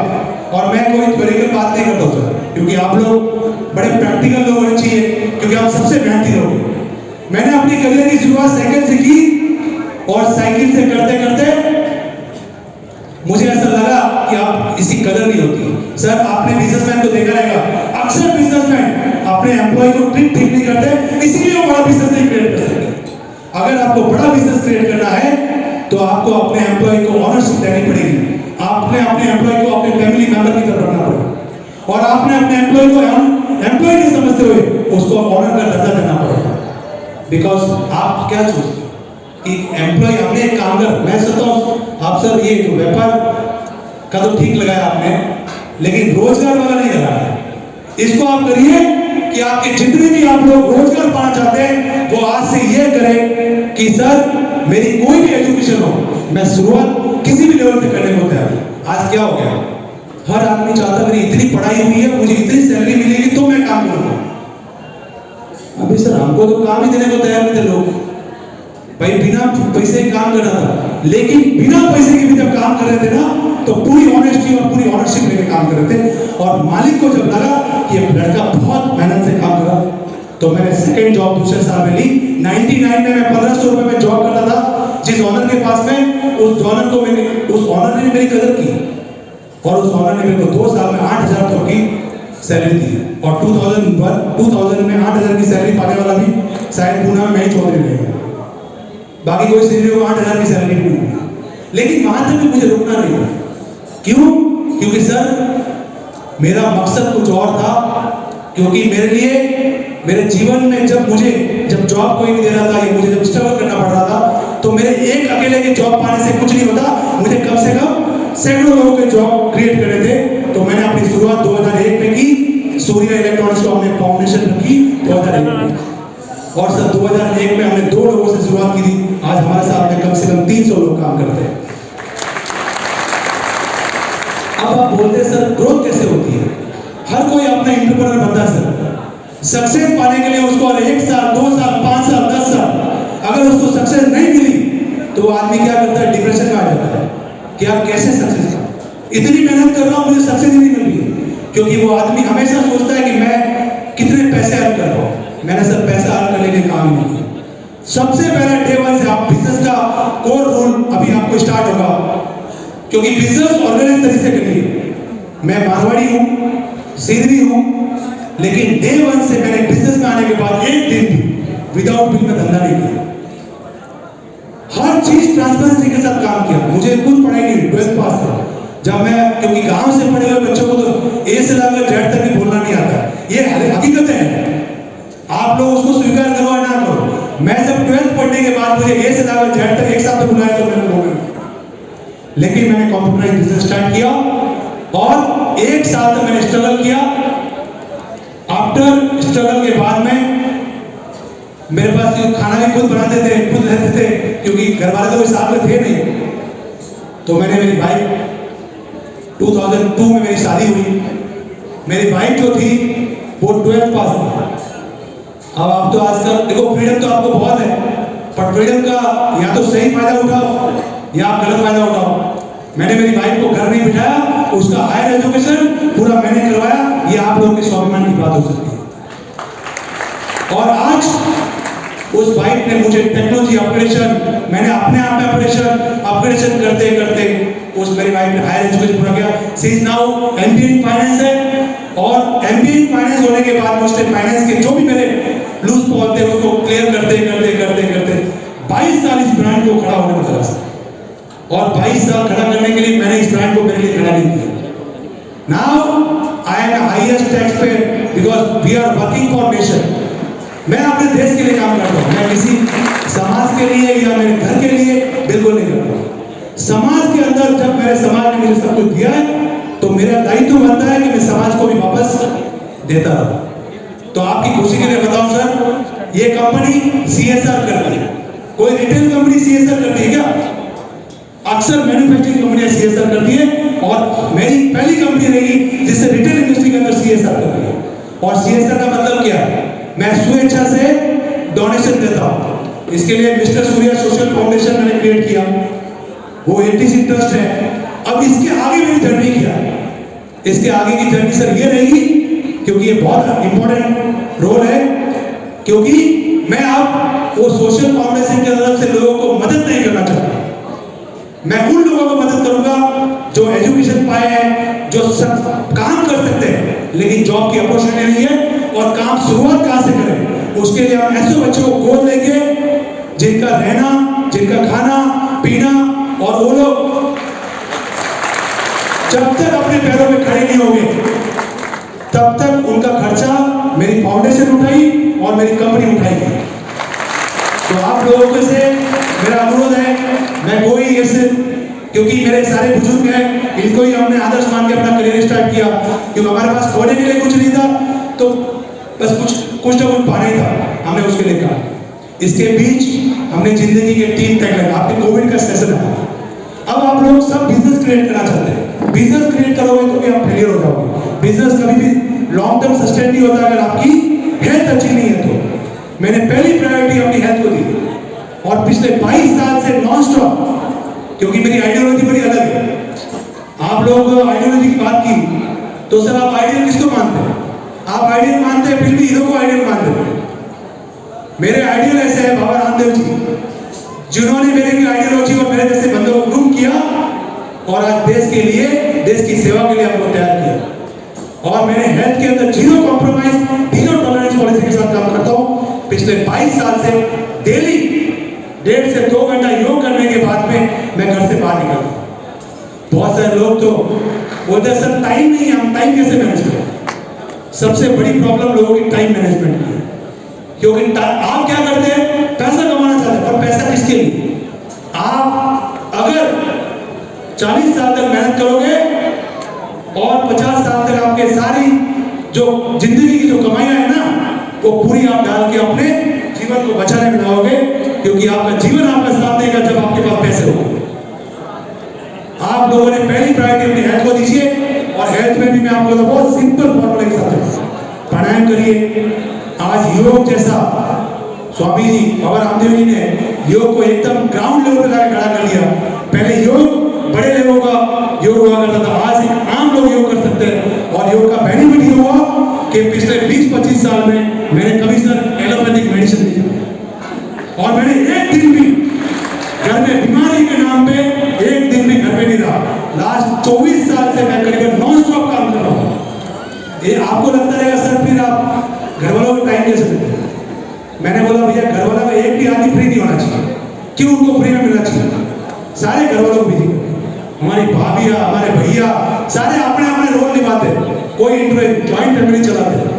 और मैं कोई थ्योरिकल बात नहीं करता सर, क्योंकि आप लोग बड़े प्रैक्टिकल लोग होने चाहिए, क्योंकि आप सबसे मेहनती लोग। मैंने अपनी करियर की शुरुआत साइकिल से की, और साइकिल से करते करते मुझे ऐसा लगा कि आप इसकी कदर नहीं होती। सर आपने बिजनेसमैन को देखा रहेगा, अक्सर बिजनेसमैन अपने एम्प्लॉय को ठीक नहीं करते, इसीलिए वो बड़ा बिजनेस नहीं क्रिएट कर सकते। अगर आपको बड़ा बिजनेस क्रिएट करना है तो आपको अपने एम्प्लॉय को ऑनरशिप देनी पड़ेगी, आपने अपने एम्प्लॉय को अपने फैमिली मेंबर की तरह रखना पड़ेगा, और आपने अपने एम्प्लॉय को एम्प्लॉय नहीं समझते हुए उसको ऑनर का दर्जा देना पड़ेगा। बिकॉज आप क्या सोचते कि एम्प्लॉय, हमने एक कामगार, मैं सोचता हूँ आप सर ये जो व्यापार का तो ठीक लगाया आपने, लेकिन रोजगार वाला नहीं लगाया। इसको आप करिए कि आपके जितने भी आप लोग रोजगार पाना चाहते हैं, वो आज से ये करें कि सर मेरी कोई भी एजुकेशन हो, मैं शुरुआत किसी भी लेवल पे करने को तैयार हूं। आज क्या हो गया, हर आदमी चाहता है मेरी इतनी पढ़ाई हुई है, मुझे इतनी सैलरी मिलेगी तो मैं काम करूंगा। अभी सर हमको तो काम ही देने को तैयार नहीं थे लोग, भाई बिना पैसे काम करना था, लेकिन बिना पैसे के भी जब काम कर रहे थे ना, तो पूरी ऑनेस्टी और पूरी ऑनरशिप लेके काम कर रहे थे। और मालिक को जब लगा कि ये लड़का बहुत मेहनत से काम करा, तो मैंने सेकंड जॉब दूसरे साल में ली। 99 में मैं 1500 रुपए में जॉब करता था, जिस ऑनर के पास में, उस ऑनर को मैंने, उस ऑनर ने मेरी कदर की, और उस ऑनर ने मेरे को 2 साल में 8000 तक की सैलरी दी। और 2000 में 8000 की सैलरी पाने वाला भी शायद पूना में ही चौधरी रहेगा, बाकी कोई सैलरी को 8000 की सैलरी नहीं। लेकिन वहां तक भी मुझे रुकना नहीं था। क्यों? क्योंकि सर मेरा मकसद कुछ और था, क्योंकि मेरे लिए मेरे जीवन में जब जॉब कोई नहीं दे रहा था, ये मुझे जब स्ट्रगल करना पड़ रहा था, तो मेरे एक अकेले के जॉब पाने से कुछ नहीं होता, मुझे कम से कम सैकड़ों लोगों के जॉब क्रिएट करने थे। तो मैंने अपनी शुरुआत 2001 में की, सूर्या इलेक्ट्रॉनिक्स को हमने फाउंडेशन रखी 2001 में, और सर 2001 में हमने 2 लोगों से शुरुआत की थी। आज हमारे साथ में कम से कम 300 लोग काम करते हैं। अब आप बोलते हैं सर ग्रोथ कैसे होती है, हर कोई अपना एंटरप्रेन्योर बनता है सर। सक्सेस पाने के लिए उसको 1 साल 2 साल 5 साल 10 साल अगर उसको सक्सेस नहीं मिली, तो वो आदमी क्या करता है, डिप्रेशन में आ जाता है कि आप कैसे सक्सेस, इतनी मेहनत कर रहा हूं मुझे सक्सेस ही नहीं मिल रही। क्योंकि वो आदमी हमेशा सोचता है कि मैं कितने पैसे अर्न कर रहा हूं। मैंने सर पैसा अर्न करने के काम नहीं किया। सबसे पहले डे 1 से आप बिजनेस का कोर रूल अभी आपको स्टार्ट होगा, क्योंकि बिजनेस ऑर्गेनाइज तरीके से करिए। मैं मारवाड़ी हूं, सिंधी हूं, लेकिन डे 1 से मैंने बिजनेस में आने के बाद एक दिन भी विदाउट बिल में धंधा नहीं किया। हर चीज ट्रांसपेरेंसी के साथ काम किया। मुझे कुछ पढ़ाई नहीं, 12th पास था। जब मैं, क्योंकि गांव से पढ़े हुए बच्चों को तो ए से लेकर जेड तक भी बोलना नहीं आता, ये हकीकत है। आप लोग उसको स्वीकार करो या ना करो। मैं जब 12th पढ़ने के बाद मुझे ए से लेकर जेड तक एक साथ में बुलाया तो मैंने बोला, लेकिन मैंने कंप्यूटराइज्ड बिजनेस स्टार्ट किया और 1 साल तक मैंने स्ट्रगल किया। आफ्टर स्ट्रगल के बाद में मेरे पास खाना भी खुद बनाते थे, खुद रहते थे, क्योंकि घर वाले तो कोई साथ में थे नहीं। तो मैंने मेरी बाइक 2002 में मेरी शादी हुई। मेरी वाइफ जो थी वो 12th पास थी। अब आप तो आजकल देखो फ्रीडम तो आपको बहुत है, पर फ्रीडम का या तो सही फायदा उठाओ या आप गलत फायदा उठाओ। मैंने मेरी वाइफ को घर नहीं बिठाया, उसका हायर एजुकेशन पूरा मैंने करवाया। ये आप लोगों के स्वाभिमान की बात हो सकती है। और आज उस वाइफ ने मुझे टेक्नोलॉजी अपग्रेडेशन, मैंने अपने आप में अपग्रेडेशन करते करते उस मेरी वाइफ ने हायर एजुकेशन पूरा किया। She is now MBA in finance है, और एमबीए इन फाइनेंस होने के बाद मुझे फाइनेंस के जो भी मेरे लूज पॉइंट थे उसको क्लियर करते करते करते करते 22 साल इस ब्रांड को खड़ा होने में लगा। और 22 साल खड़ा करने के लिए मैंने इस ब्रांड को मेरे लिए खड़ा नहीं किया। Now I am the highest tax payer because we are working for nation. मैं अपने देश के लिए काम करता हूँ, मैं किसी समाज के लिए या मेरे घर के लिए बिल्कुल नहीं करता। समाज के अंदर जब मेरे समाज ने मुझे सब कुछ दिया है तो मेरा दायित्व बनता है कि मैं समाज को भी वापस देता रहूं। तो आपकी खुशी के लिए बताऊं सर, ये कंपनी सीएसआर करती है। कोई रिटेल कंपनी सीएसआर करती है क्या? अक्सर मैन्युफैक्चरिंग कंपनियां सीएसआर करती है, और मेरी पहली कंपनी रहेगी जिससे रिटेल इंडस्ट्री के अंदर सीएसआर कर रही है। और सीएसआर का मतलब क्या है? मैं स्वेच्छा से डोनेशन देता हूं। इसके लिए मिस्टर सूर्या सोशल फाउंडेशन मैंने क्रिएट किया, वो एटीसी ट्रस्ट है। अब इसके आगे मेरी जर्नी क्या है? इसके आगे की जर्नी सर ये रहेगी, क्योंकि ये बहुत इंपॉर्टेंट रोल है, क्योंकि मैं अब वो सोशल फाउंडेशन की तरफ से लोगों को मदद नहीं करना चाहता। मैं उन लोगों को मदद करूंगा जो एजुकेशन पाए हैं, जो काम कर सकते हैं लेकिन जॉब की अपॉर्चुनिटी नहीं है, और काम शुरुआत कहां से करें उसके लिए हम ऐसे बच्चों को गोद लेंगे जिनका रहना, जिनका खाना पीना, और वो लोग जब तक अपने पैरों में खड़े नहीं होंगे तब तक उनका खर्चा मेरी फाउंडेशन उठाई और मेरी कंपनी उठाएगी। तो आप लोगों के से मेरा अनुरोध है, मैं कोई ऐसे, क्योंकि मेरे सारे बुजुर्ग हैं, इनको ही हमने आदर्श मान के अपना करियर स्टार्ट किया, क्योंकि हमारे पास खोने के लिए कुछ नहीं था, तो बस कुछ ना कुछ पाना ही था, हमने उसके लिए कहा। इसके बीच हमने जिंदगी के 3 तक लगा। आपके कोविड का सेशन है, अब आप लोग सब बिजनेस क्रिएट करना चाहते हैं। बिजनेस क्रिएट करोगे तो भी आप फेलियर हो जाओगे। बिजनेस कभी भी लॉन्ग टर्म सस्टेन नहीं होता अगर आपकी हेल्थ अच्छी नहीं है तो। मैंने पहली प्रायोरिटी अपनी हेल्थ को दी, और पिछले 22 साल से नॉन स्टॉप, क्योंकि मेरी आइडियोलॉजी बड़ी अलग है। आप लोग आइडियोलॉजी की बात की तो सर आप आइडियल किसको मानते हैं? आप आइडियल मानते हैं, फिर भी हीरो को आइडियल मानते हैं। मेरे आइडियल ऐसे है बाबा रामदेव जी, जिन्होंने मेरी आइडियोलॉजी और मेरे जैसे बंदों को ग्रूम किया, और आज देश के लिए, देश की सेवा के लिए आपको तैयार किया। और मैंने हेल्थ के अंदर zero compromise, zero tolerance policy के साथ काम करता हूँ। पिछले 22 साल से डेली 1.5 से 2 घंटा योग करने के बाद में मैं घर से बाहर निकलता हूँ। बहुत सारे लोग तो बोलते सर टाइम नहीं है, हम टाइम कैसे मैनेज करें? सबसे बड़ी प्रॉब्लम लोगों की टाइम मैनेजमेंट की है, क्योंकि आप क्या करते हैं? पैसा कमाना चाहते हैं, पर पैसा किसके लिए? आप अगर 40 साल तक मेहनत करोगे और 50 साल तक आपके सारी जो जिंदगी की जो कमाइयां है ना, वो पूरी आप डाल के अपने जीवन को बचाने में लगाओगे, क्योंकि आपका जीवन आपका साथ देगा जब आपके पास पैसे होंगे। आप लोगों ने पहली प्रायोरिटी अपनी हेल्थ को दीजिए, और हेल्थ में भी मैं आपको बहुत सिंपल फॉर्मूला के साथ प्राणायाम करिए। आज योग जैसा स्वामी जी बाबा रामदेव जी ने योग को एकदम ग्राउंड लेवल पे खड़ा कर दिया। पहले योग बड़े लेवल का योग हुआ करता था, आज आम लोग योग कर सकते हैं। और योग का बेनिफिट ये हुआ कि पिछले 20-25 साल में मैंने कभी सर एलोपैथिक मेडिसिन नहीं किया, और मैंने एक दिन भी घर में बीमारी के नाम पे एक दिन भी घर पे नहीं रहा। लास्ट 24 साल से मैं करीबन नॉन स्टॉप काम कर रहा हूँ। ये आपको लगता रहेगा सर फिर आप घर वालों को टाइम कैसे देते हैं? मैंने बोला भैया घर वाला का एक भी आदमी फ्री नहीं होना चाहिए। क्यों उनको फ्री में मिलना चाहिए? सारे घर वालों को भी, हमारी भाभियाँ, हमारे भैया, सारे अपने अपने रोल निभाते हैं। कोई ज्वाइंट फैमिली चलाते हैं,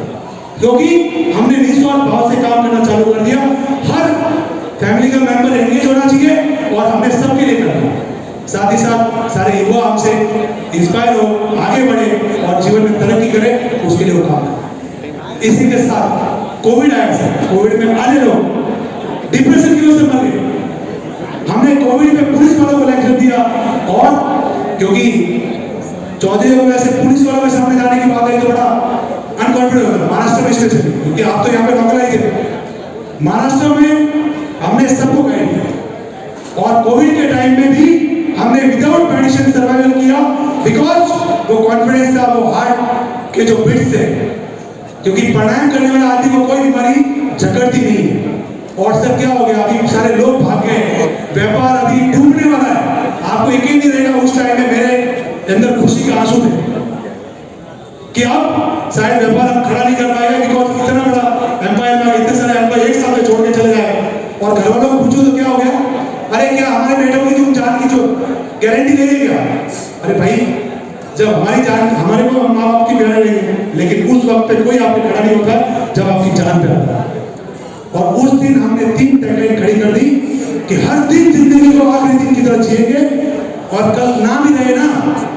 क्योंकि हमने निस्वार्थ भाव से काम करना चालू कर दिया। हर फैमिली का मेंबर एंगेज होना चाहिए, और हमने सबके लिए करना है। साथ ही साथ सारे युवा हमसे इंस्पायर हो, आगे बढ़े और जीवन में तरक्की करें, उसके लिए वो काम करें। इसी के साथ कोविड आया सर, कोविड में आने लोग डिप्रेशन की वजह से मर गए। हमने कोविड में पुलिस वालों को लेक्चर दिया, और क्योंकि चौधरी को वैसे पुलिस वालों के सामने जाने की बात है तो बड़ा अनकॉन्फिडेंट होता है, महाराष्ट्र में स्पेशली, क्योंकि आप तो यहाँ पे नौकरी थे। महाराष्ट्र में हमने सबको गाइड किया और कोविड के टाइम में भी हमने विदाउट मेडिसिन सर्वाइवल किया, बिकॉज वो कॉन्फिडेंस था, वो हार्ट के जो बिट्स थे, क्योंकि प्राणायाम करने वाले आदमी को कोई बीमारी जकड़ती नहीं है। और सब क्या हो गया, अभी सारे लोग भाग गए, व्यापार अभी डूबने वाला है। आपको यकीन नहीं रहेगा उस टाइम में मेरे अंदर खुशी के आंसू थे कि अब शायद व्यापार हम खड़ा नहीं कर पाएगा, बिकॉज इतना बड़ा एम्पायर में इतने सारे एम्प्लॉय एक साथ में छोड़ के चले जाएगा। और घर वालों को पूछो तो क्या हो गया, अरे क्या हमारे बेटों की तुम जान की जो गारंटी ले लेंगे क्या? अरे भाई, जब हमारी जान, हमारे को माँ बाप की प्यारे लेंगे, लेकिन उस वक्त पे कोई आपको खड़ा नहीं होता जब आपकी जान पे आता है। और उस दिन हमने 3 टैगलाइन खड़ी कर दी कि हर दिन जिंदगी को आखिरी दिन की तरह जिएंगे, और कल ना भी रहे ना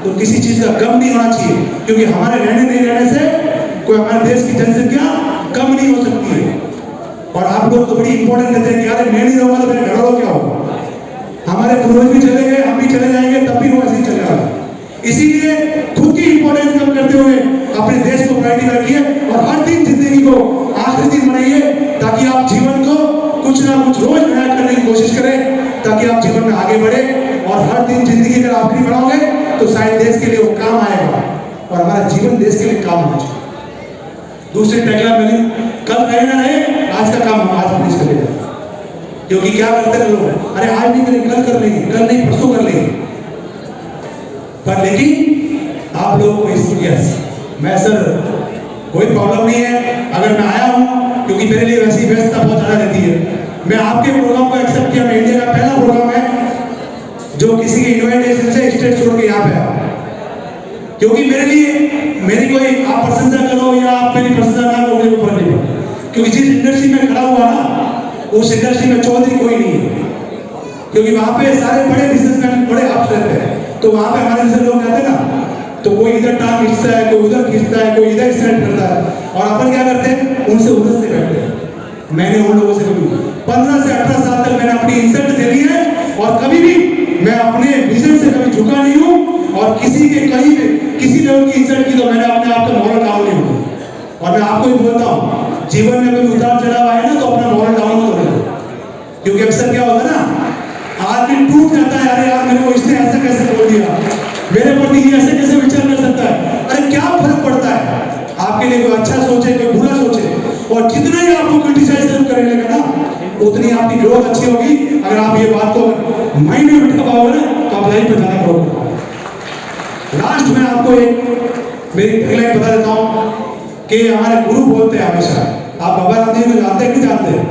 तो किसी चीज का गम नहीं होना चाहिए, क्योंकि हमारे रहने नहीं रहने से कोई हमारे देश की जनसंख्या कम नहीं हो सकती है। और आप लोग तो बड़ी इंपॉर्टेंट कहते हैं कि अरे मैं नहीं रहूंगा तो मेरे घर वालों क्या होगा। हमारे पूर्वज भी चले गए, हम भी चले जाएंगे, तब भी वो ऐसे ही चलेगा। इसीलिए खुद की इंपॉर्टेंस कम करते हुए अपने देश को प्रायोरिटी रखिए और हर दिन जिंदगी को आखिरी दिन बनाइए, ताकि आप जीवन को कुछ ना कुछ रोज नया करने की कोशिश करें, ताकि आप जीवन में आगे बढ़े। और हर दिन जिंदगी अगर आखिरी बनाओगे तो शायद देश के लिए वो काम आएगा, और हमारा जीवन देश के लिए काम होना चाहिए। दूसरी टैगलाइन मिली, कल रहे ना रहे, आज का काम हम आज फिनिश करेंगे। क्योंकि क्या करते हैं लोग, अरे आज नहीं करेंगे, कल कर लेंगे, कल नहीं परसों कर लेंगे। पर लेकिन आप लोगों को यस, मैं सर कोई प्रॉब्लम नहीं है अगर मैं आया हूँ, क्योंकि मेरे लिए वैसी व्यवस्था बहुत ज़्यादा रहती है। मैं आपके प्रोग्राम को एक्सेप्ट किया, मैं इंडिया का पहला प्रोग्राम है जो किसी के इन्विटेशन से स्टेट छोड़ के यहाँ पे आया, क्योंकि मेरे लिए मेरी कोई आप प्रशंसा करो या आप मेरी प्रशंसा ना करो, मुझे फर्क नहीं पड़ता। क्योंकि जिस इंडस्ट्री में खड़ा हुआ ना, उस इंडस्ट्री में चौधरी कोई नहीं है, क्योंकि वहाँ पे सारे बड़े बिजनेसमैन, बड़े अफसर रहते हैं। तो वहाँ पे हमारे जैसे लोग रहते हैं ना, तो कोई इधर टांग खींचता है, कोई उधर खींचता है, कोई इधर स्टैंड करता है, और अपन क्या करते हैं, उनसे उधर से बैठते हैं। मैंने उन लोगों से कभी 15 से 18 साल तक मैंने अपनी इंसल्ट दे दी है, और कभी भी मैं अपने विजन से कभी झुका नहीं हूँ, और किसी के कहीं पे किसी लेवल की इंसल्ट की तो मैंने अपने आप का मॉरल डाउन नहीं हुआ। और मैं आपको ही बोलता हूँ, जीवन में कोई उतार चढ़ाव आए ना तो अपना मॉरल डाउन मत करो, क्योंकि अक्सर क्या होता है ना, आदमी टूट जाता है, अरे यार मेरे को इसने ऐसा कैसे बोल दिया, मेरे प्रति ऐसे कैसे विचार कर सकता है। अरे क्या फर्क पड़ता है, आपके लिए कोई अच्छा सोचे कोई बुरा सोचे, और जितना ही आपको क्रिटिसाइज करने लगे ना, उतनी आपकी ग्रोथ अच्छी होगी। अगर आप ये बात को माइंड में बिठा पाओगे ना, तो आप लाइन पर जाना पड़ोगे। लास्ट में आपको एक मेरी टैगलाइन बता देता हूँ कि हमारे गुरु बोलते हैं हमेशा, आप बाबा रामदेव को जानते हैं कि जानते हैं?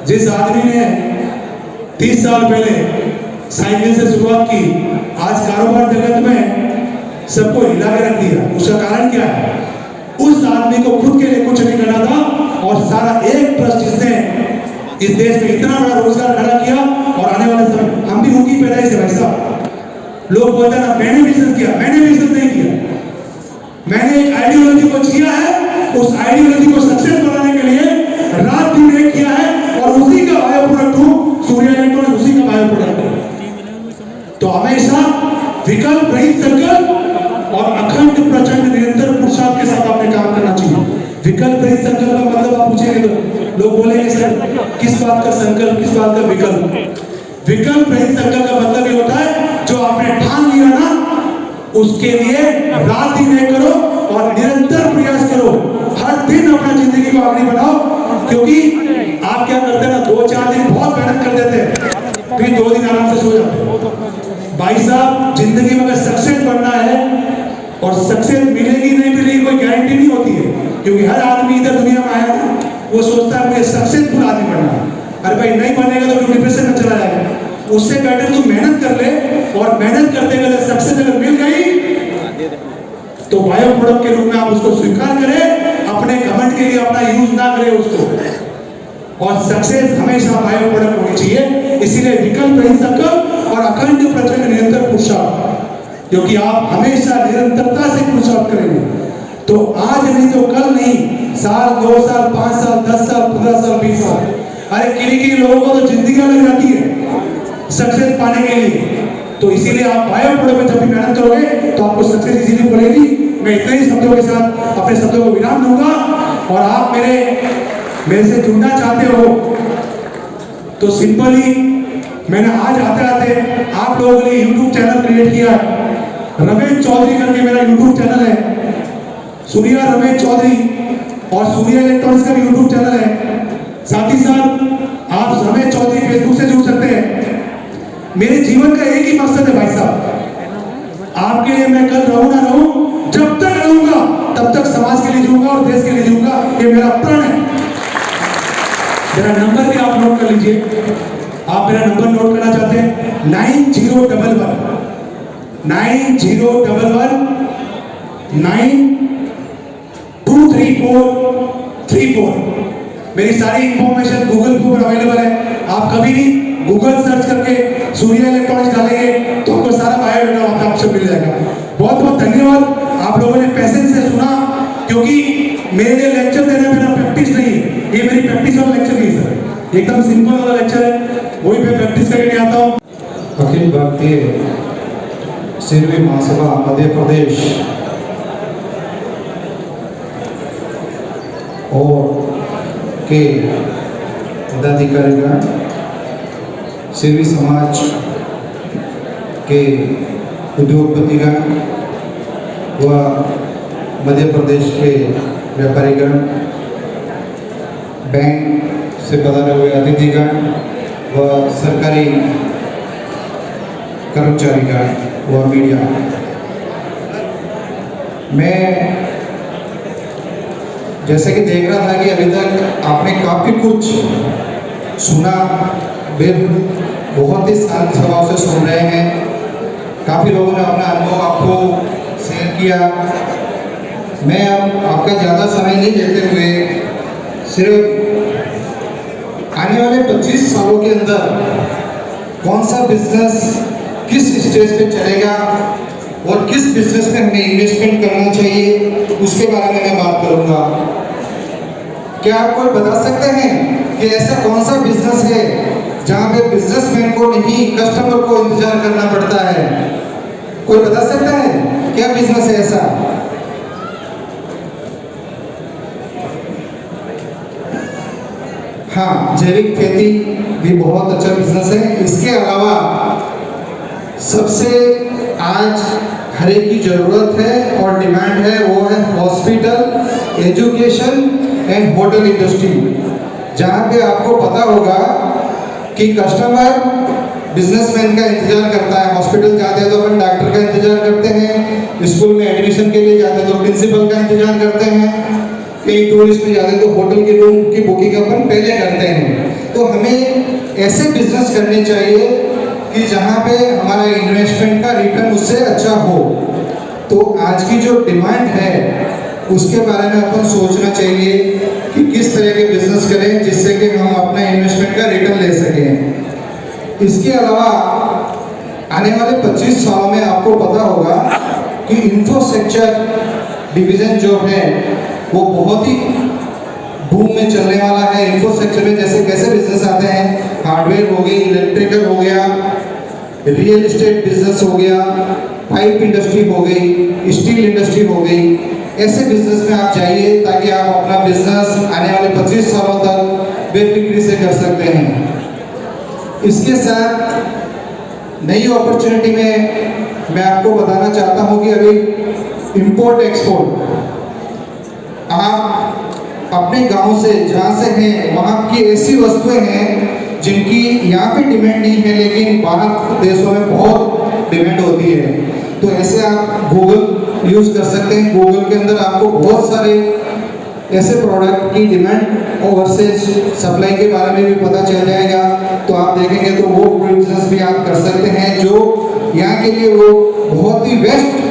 जिस आदमी ने 30 साल पहले साइकिल से शुरुआत की, आज कारोबार जगत में सबको हिला के रख दिया, उसका कारण क्या है? उस आदमी को खुद के लिए कुछ नहीं करना था, और सारा एक ट्रस्ट जिसने इस देश में इतना बड़ा रोजगार खड़ा किया। और आने वाले समय हम भी उनकी पैदाइश है भाई साहब। लोग बोलते हैं ना मैंने बिजनेस किया, मैंने बिजनेस नहीं किया, मैंने एक आइडियोलॉजी को जिया है, उस आइडियोलॉजी को सक्सेस बनाने के लिए रात दिन एक किया है, और उसी का बायो प्रोडक्ट हूँ, सूर्या इलेक्ट्रॉनिक्स उसी का बायो प्रोडक्ट है। तो हमेशा विकल्प रहित संकल्प और अखंड प्रचंड निरंतर पुरुषार्थ के साथ आपने काम करना चाहिए। विकल्प रहित संकल्प का मतलब आप पूछेंगे तो लोग बोलेंगे सर किस बात का संकल्प, किस बात का विकल्प? विकल्प रहित संकल्प का मतलब ये होता है जो आपने ठान लिया ना, उसके लिए रात दिन एक करो और निरंतर प्रयास करो, हर दिन अपना जिंदगी को आखिरी बनाओ। क्योंकि आप क्या करते हैं ना, 2-4 दिन बहुत मेहनत कर देते हैं, फिर 2 दिन आराम से सो जाते हैं। भाई साहब, जिंदगी में अगर सक्सेस बनना है, और सक्सेस मिलेगी नहीं मिलेगी कोई गारंटी नहीं होती है, क्योंकि हर आदमी इधर दुनिया में आया ना, वो सोचता है मुझे सक्सेसफुल आदमी बनना है। अरे भाई नहीं बनेगा तो डिप्रेशन में चला जाएगा। उससे बेटर तू मेहनत कर ले, और मेहनत करते करते सक्सेस अगर मिल गई तो बायो प्रोडक्ट के रूप में आप उसको स्वीकार करें, अपने घमंड के लिए अपना यूज ना करें उसको। और सक्सेस हमेशा बायो प्रोडक्ट होनी चाहिए। इसीलिए विकल्प रहित संकल्प और अखंड प्रचंड निरंतर पुरुषार्थ, क्योंकि आप हमेशा निरंतरता से पुरुषार्थ करेंगे तो आज नहीं तो कल नहीं, साल 2 साल 5 साल 10 साल 15 साल 20 साल। अरे किन्हीं लोगों को तो जिंदगी लग जाती है सक्सेस पाने के लिए, तो इसीलिए आप बायो प्रोडक्ट में जब भी मेहनत करोगे तो आपको सक्सेस इजीली मिलेगी। मैं इतने ही शब्दों के साथ अपने शब्दों को विराम दूंगा। और आप मेरे से जुड़ना चाहते हो तो सिंपली मैंने आज आते आते आप लोगों के लिए यूट्यूब चैनल क्रिएट किया है। रमेश चौधरी करके मेरा यूट्यूब चैनल है, सूर्या रमेश चौधरी, और सूर्या इलेक्ट्रॉनिक्स का भी यूट्यूब चैनल है। साथ ही साथ आप रमेश चौधरी फेसबुक से जुड़ सकते हैं। मेरे जीवन का एक ही मकसद है भाई साहब, आपके लिए मैं कल रहूं ना रहूं, जब तक रहूंगा तब तक समाज के लिए जीऊंगा और देश के लिए जीऊंगा, ये मेरा प्रण है। मेरा नंबर भी आप नोट कर लीजिए। आप मेरा नंबर नोट करना चाहते हैं 9011 923434। मेरी सारी इंफॉर्मेशन गूगल पर अवेलेबल है। आप कभी भी गूगल सर्च करके सूर्या इलेक्ट्रॉनिक्स डालेंगे तो आपको सारा बायोडाटा आपसे मिल जाएगा। बहुत बहुत धन्यवाद, आप लोगों ने पैसेंस से सुना, क्योंकि मेरे लिए लेक्चर देना मेरा प्रैक्टिस नहीं है, ये मेरी प्रैक्टिस वाला लेक्चर नहीं सर, एकदम सिंपल वाला लेक्चर है, वही मैं प्रैक्टिस करके आता हूँ। अखिल भारतीय सिरवी महासभा मध्य प्रदेश और के पदाधिकारीगण, सिरवी समाज के उद्योगपतिगण व मध्य प्रदेश के व्यापारीगण, बैंक से पधारे हुए अतिथिगण व सरकारी कर्मचारीगण व मीडिया, मैं जैसे कि देख रहा था कि अभी तक आपने काफ़ी कुछ सुना, बहुत ही शांत स्वभाव से सुन रहे हैं। काफ़ी लोगों ने अपना अनुभव आपको शेयर किया। मैं अब आपका ज़्यादा समय नहीं लेते हुए सिर्फ आने वाले 25 सालों के अंदर कौन सा बिजनेस किस स्टेज पे चलेगा और किस बिजनेस में हमें इन्वेस्टमेंट करना चाहिए, उसके बारे में मैं बात करूंगा। क्या आप कोई बता सकते हैं कि ऐसा कौन सा बिजनेस है जहां पे बिजनेसमैन को नहीं कस्टमर को इंतजार करना पड़ता है? कोई बता सकता है क्या बिजनेस है ऐसा? हाँ, जैविक खेती भी बहुत अच्छा बिजनेस है। इसके अलावा सबसे आज हर एक की जरूरत है और डिमांड है, वो है hospital, education and hotel industry, जहाँ पे आपको पता होगा कि कस्टमर बिजनेसमैन का इंतजार करता है। हॉस्पिटल जाते हैं तो अपन डॉक्टर का इंतजार करते हैं, स्कूल में एडमिशन के लिए जाते हैं तो प्रिंसिपल का इंतजार करते हैं, कहीं टूरिस्ट में जाते हैं तो होटल के रूम की बुकिंग अपन पहले करते हैं। तो हमें ऐसे बिजनेस करने चाहिए कि जहाँ पे हमारा इन्वेस्टमेंट का रिटर्न उससे अच्छा हो। तो आज की जो डिमांड है उसके बारे में अपन सोचना चाहिए कि किस तरह के बिजनेस करें जिससे कि हम अपना इन्वेस्टमेंट का रिटर्न ले सकें। इसके अलावा आने वाले 25 सालों में आपको पता होगा कि इंफ्रास्ट्रक्चर डिवीजन जो है वो बहुत ही बूम में चलने वाला है। इंफ्रास्ट्रक्चर में जैसे कैसे बिजनेस आते हैं, हार्डवेयर हो गई, इलेक्ट्रिकल हो गया, रियल एस्टेट बिजनेस हो गया, पाइप इंडस्ट्री हो गई, स्टील इंडस्ट्री हो गई। ऐसे बिजनेस में आप जाइए ताकि आप अपना बिजनेस आने वाले 25 सालों तक बेफिक्री से कर सकते हैं। इसके साथ नई अपॉर्चुनिटी में मैं आपको बताना चाहता हूं कि अभी इंपोर्ट एक्सपोर्ट, आप अपने गांव से जहाँ से हैं वहाँ की ऐसी वस्तुएं हैं जिनकी यहाँ पे डिमांड नहीं है लेकिन बाहर देशों में बहुत डिमांड होती है। तो ऐसे आप गूगल यूज़ कर सकते हैं। गूगल के अंदर आपको बहुत सारे ऐसे प्रोडक्ट की डिमांड ओवरसीज सप्लाई के बारे में भी पता चल जाएगा। तो आप देखेंगे तो वो बिजनेस भी आप कर सकते हैं जो यहाँ के लिए वो बहुत ही बेस्ट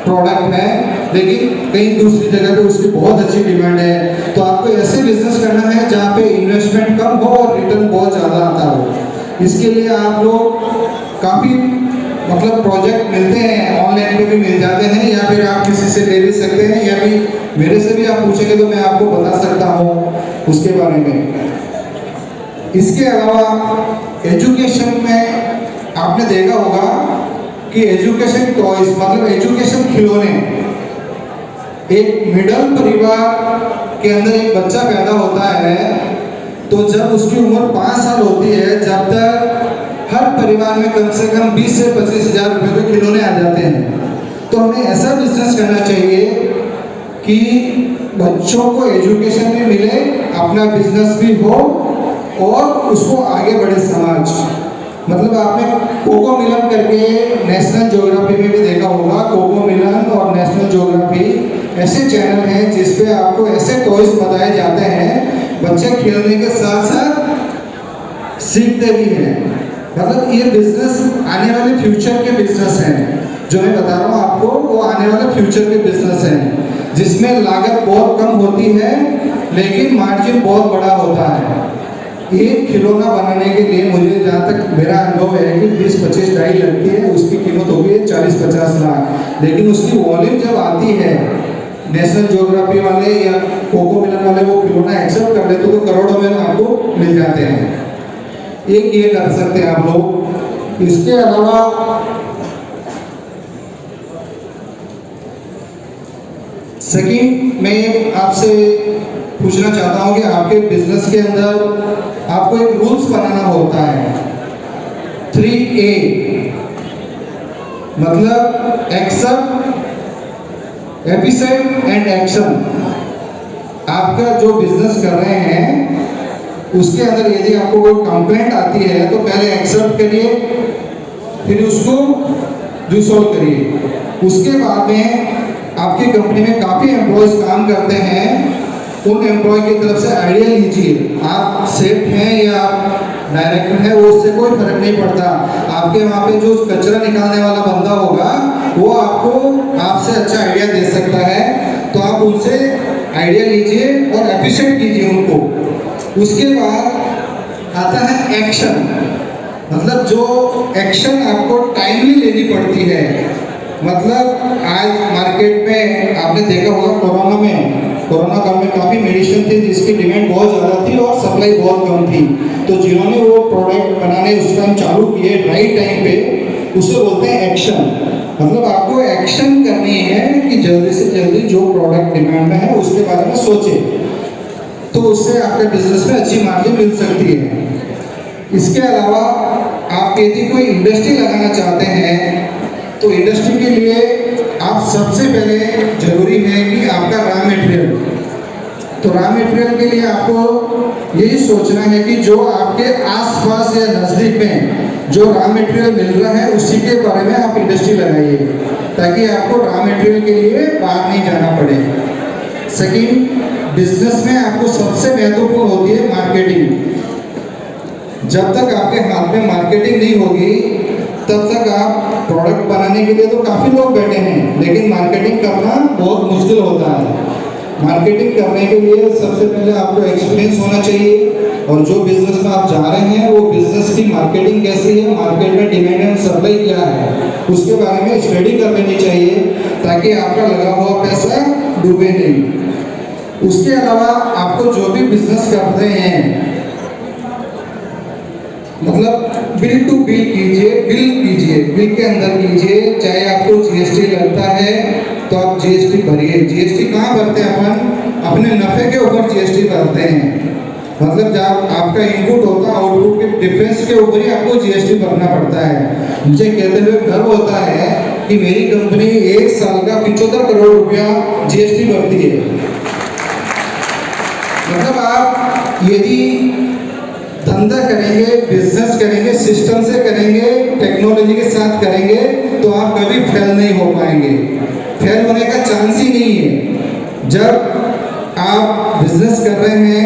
प्रोडक्ट है लेकिन कहीं दूसरी जगह पे उसकी बहुत अच्छी डिमांड है। तो आपको ऐसे बिजनेस करना है जहाँ पे इन्वेस्टमेंट कम हो और रिटर्न बहुत ज़्यादा आता हो। इसके लिए आप लोग काफ़ी मतलब प्रोजेक्ट मिलते हैं, ऑनलाइन पे भी मिल जाते हैं या फिर आप किसी से ले भी सकते हैं या भी मेरे से भी आप पूछेंगे तो मैं आपको बता सकता हूँ उसके बारे में। इसके अलावा एजुकेशन में आपने देखा होगा कि एजुकेशन टॉयज मतलब एजुकेशन खिलौने, एक मिडिल परिवार के अंदर एक बच्चा पैदा होता है तो जब उसकी उम्र 5 साल होती है, जब तक हर परिवार में कम से कम 20 से 25 हज़ार रुपए के खिलौने आ जाते हैं। तो हमें ऐसा बिजनेस करना चाहिए कि बच्चों को एजुकेशन भी मिले, अपना बिजनेस भी हो और उसको आगे बढ़े समाज। मतलब आपने कोको मिलन करके नेशनल ज्योग्राफी में भी देखा होगा, कोको मिलन और नेशनल ज्योग्राफी ऐसे चैनल हैं जिस पे आपको ऐसे टॉयज बताए जाते हैं, बच्चे खेलने के साथ साथ सीखते भी हैं। मतलब ये बिजनेस आने वाले फ्यूचर के बिजनेस हैं, जो मैं बता रहा हूँ आपको, वो आने वाले फ्यूचर के बिजनेस हैं जिसमें लागत बहुत कम होती है लेकिन मार्जिन बहुत बड़ा होता है। एक खिलौना बनाने के लिए मुझे जहाँ तक मेरा अनुभव है कि 20-25 डाई लगती है, उसकी कीमत होगी 40-50 लाख, लेकिन उसकी वॉल्यूम जब आती है, नेशनल ज्योग्राफी वाले या कोको मिलन वाले वो खिलौना एक्सेप्ट कर लेते तो करोड़ों में आपको मिल जाते हैं। एक ये कर सकते हैं आप लोग। इसके अलावा सेकंड मैं आपसे पूछना चाहता हूं कि आपके बिजनेस के अंदर आपको एक रूल्स बनाना होता है 3A, मतलब एक्सेप्ट, एफिशिएंट एंड एक्शन। आपका जो बिजनेस कर रहे हैं उसके अंदर यदि आपको कोई कंप्लेंट आती है तो पहले एक्सेप्ट करिए, फिर उसको रिसॉल्व करिए। उसके बाद में आपकी कंपनी में काफ़ी एम्प्लॉयज काम करते हैं, उन एम्प्लॉय की तरफ से आइडिया लीजिए। आप सेफ हैं या डायरेक्टर हैं वो उससे कोई फर्क नहीं पड़ता। आपके वहाँ पे जो कचरा निकालने वाला बंदा होगा वो आपको आपसे अच्छा आइडिया दे सकता है, तो आप उनसे आइडिया लीजिए और एप्रिशिएट कीजिए उनको। उसके बाद आता है एक्शन, मतलब जो एक्शन आपको टाइमली लेनी पड़ती है। मतलब आज मार्केट में आपने देखा होगा कोरोना काल में काफ़ी मेडिसिन थी जिसकी डिमांड बहुत ज़्यादा थी और सप्लाई बहुत कम थी, तो जिन्होंने वो प्रोडक्ट बनाने उस टाइम चालू किए राइट टाइम पे, उसे बोलते हैं एक्शन। मतलब आपको एक्शन करनी है कि जल्दी से जल्दी जो प्रोडक्ट डिमांड में है उसके बारे में सोचे, तो उससे आपके बिजनेस में अच्छी मार्जिन मिल सकती है। इसके अलावा आप यदि कोई इंडस्ट्री लगाना चाहते हैं तो इंडस्ट्री के लिए आप सबसे पहले जरूरी है कि आपका रॉ मटेरियल, तो रॉ मटेरियल के लिए आपको यही सोचना है कि जो आपके आसपास या नज़दीक में जो रॉ मटेरियल मिल रहा है उसी के बारे में आप इंडस्ट्री लगाइए, ताकि आपको रॉ मटेरियल के लिए बाहर नहीं जाना पड़े। सेकंड, बिजनेस में आपको सबसे महत्वपूर्ण होती है मार्केटिंग। जब तक आपके हाथ में मार्केटिंग नहीं होगी तब तक आप प्रोडक्ट बनाने के लिए तो काफ़ी लोग बैठे हैं, लेकिन मार्केटिंग करना बहुत मुश्किल होता है। मार्केटिंग करने के लिए सबसे पहले आपको एक्सपीरियंस होना चाहिए, और जो बिजनेस में आप जा रहे हैं वो बिजनेस की मार्केटिंग कैसी है, मार्केट में डिमांड एंड सप्लाई क्या है, उसके बारे में स्टडी कर लेनी चाहिए ताकि आपका लगा हुआ पैसा डूबे नहीं। उसके अलावा आपको जो भी बिजनेस कर रहे हैं, मतलब बिल टू बिल कीजिए, बिल के अंदर कीजिए। चाहे आपको जीएसटी लगता है तो आप जीएसटी भरिए। जीएसटी कहाँ भरते हैं अपन? अपने नफे के ऊपर जीएसटी भरते हैं। मतलब जब आपका इनपुट होता है आउटपुट के डिफरेंस के ऊपर ही आपको जीएसटी भरना पड़ता है। मुझे कहते हुए गर्व होता है कि मेरी कंपनी एक साल का 75 करोड़ रुपया जीएसटी भरती है। मतलब आप यदि धंधा करेंगे, बिजनेस करेंगे, सिस्टम से करेंगे, टेक्नोलॉजी के साथ करेंगे तो आप कभी फेल नहीं हो पाएंगे। फेल होने का चांस ही नहीं है। जब आप बिजनेस कर रहे हैं,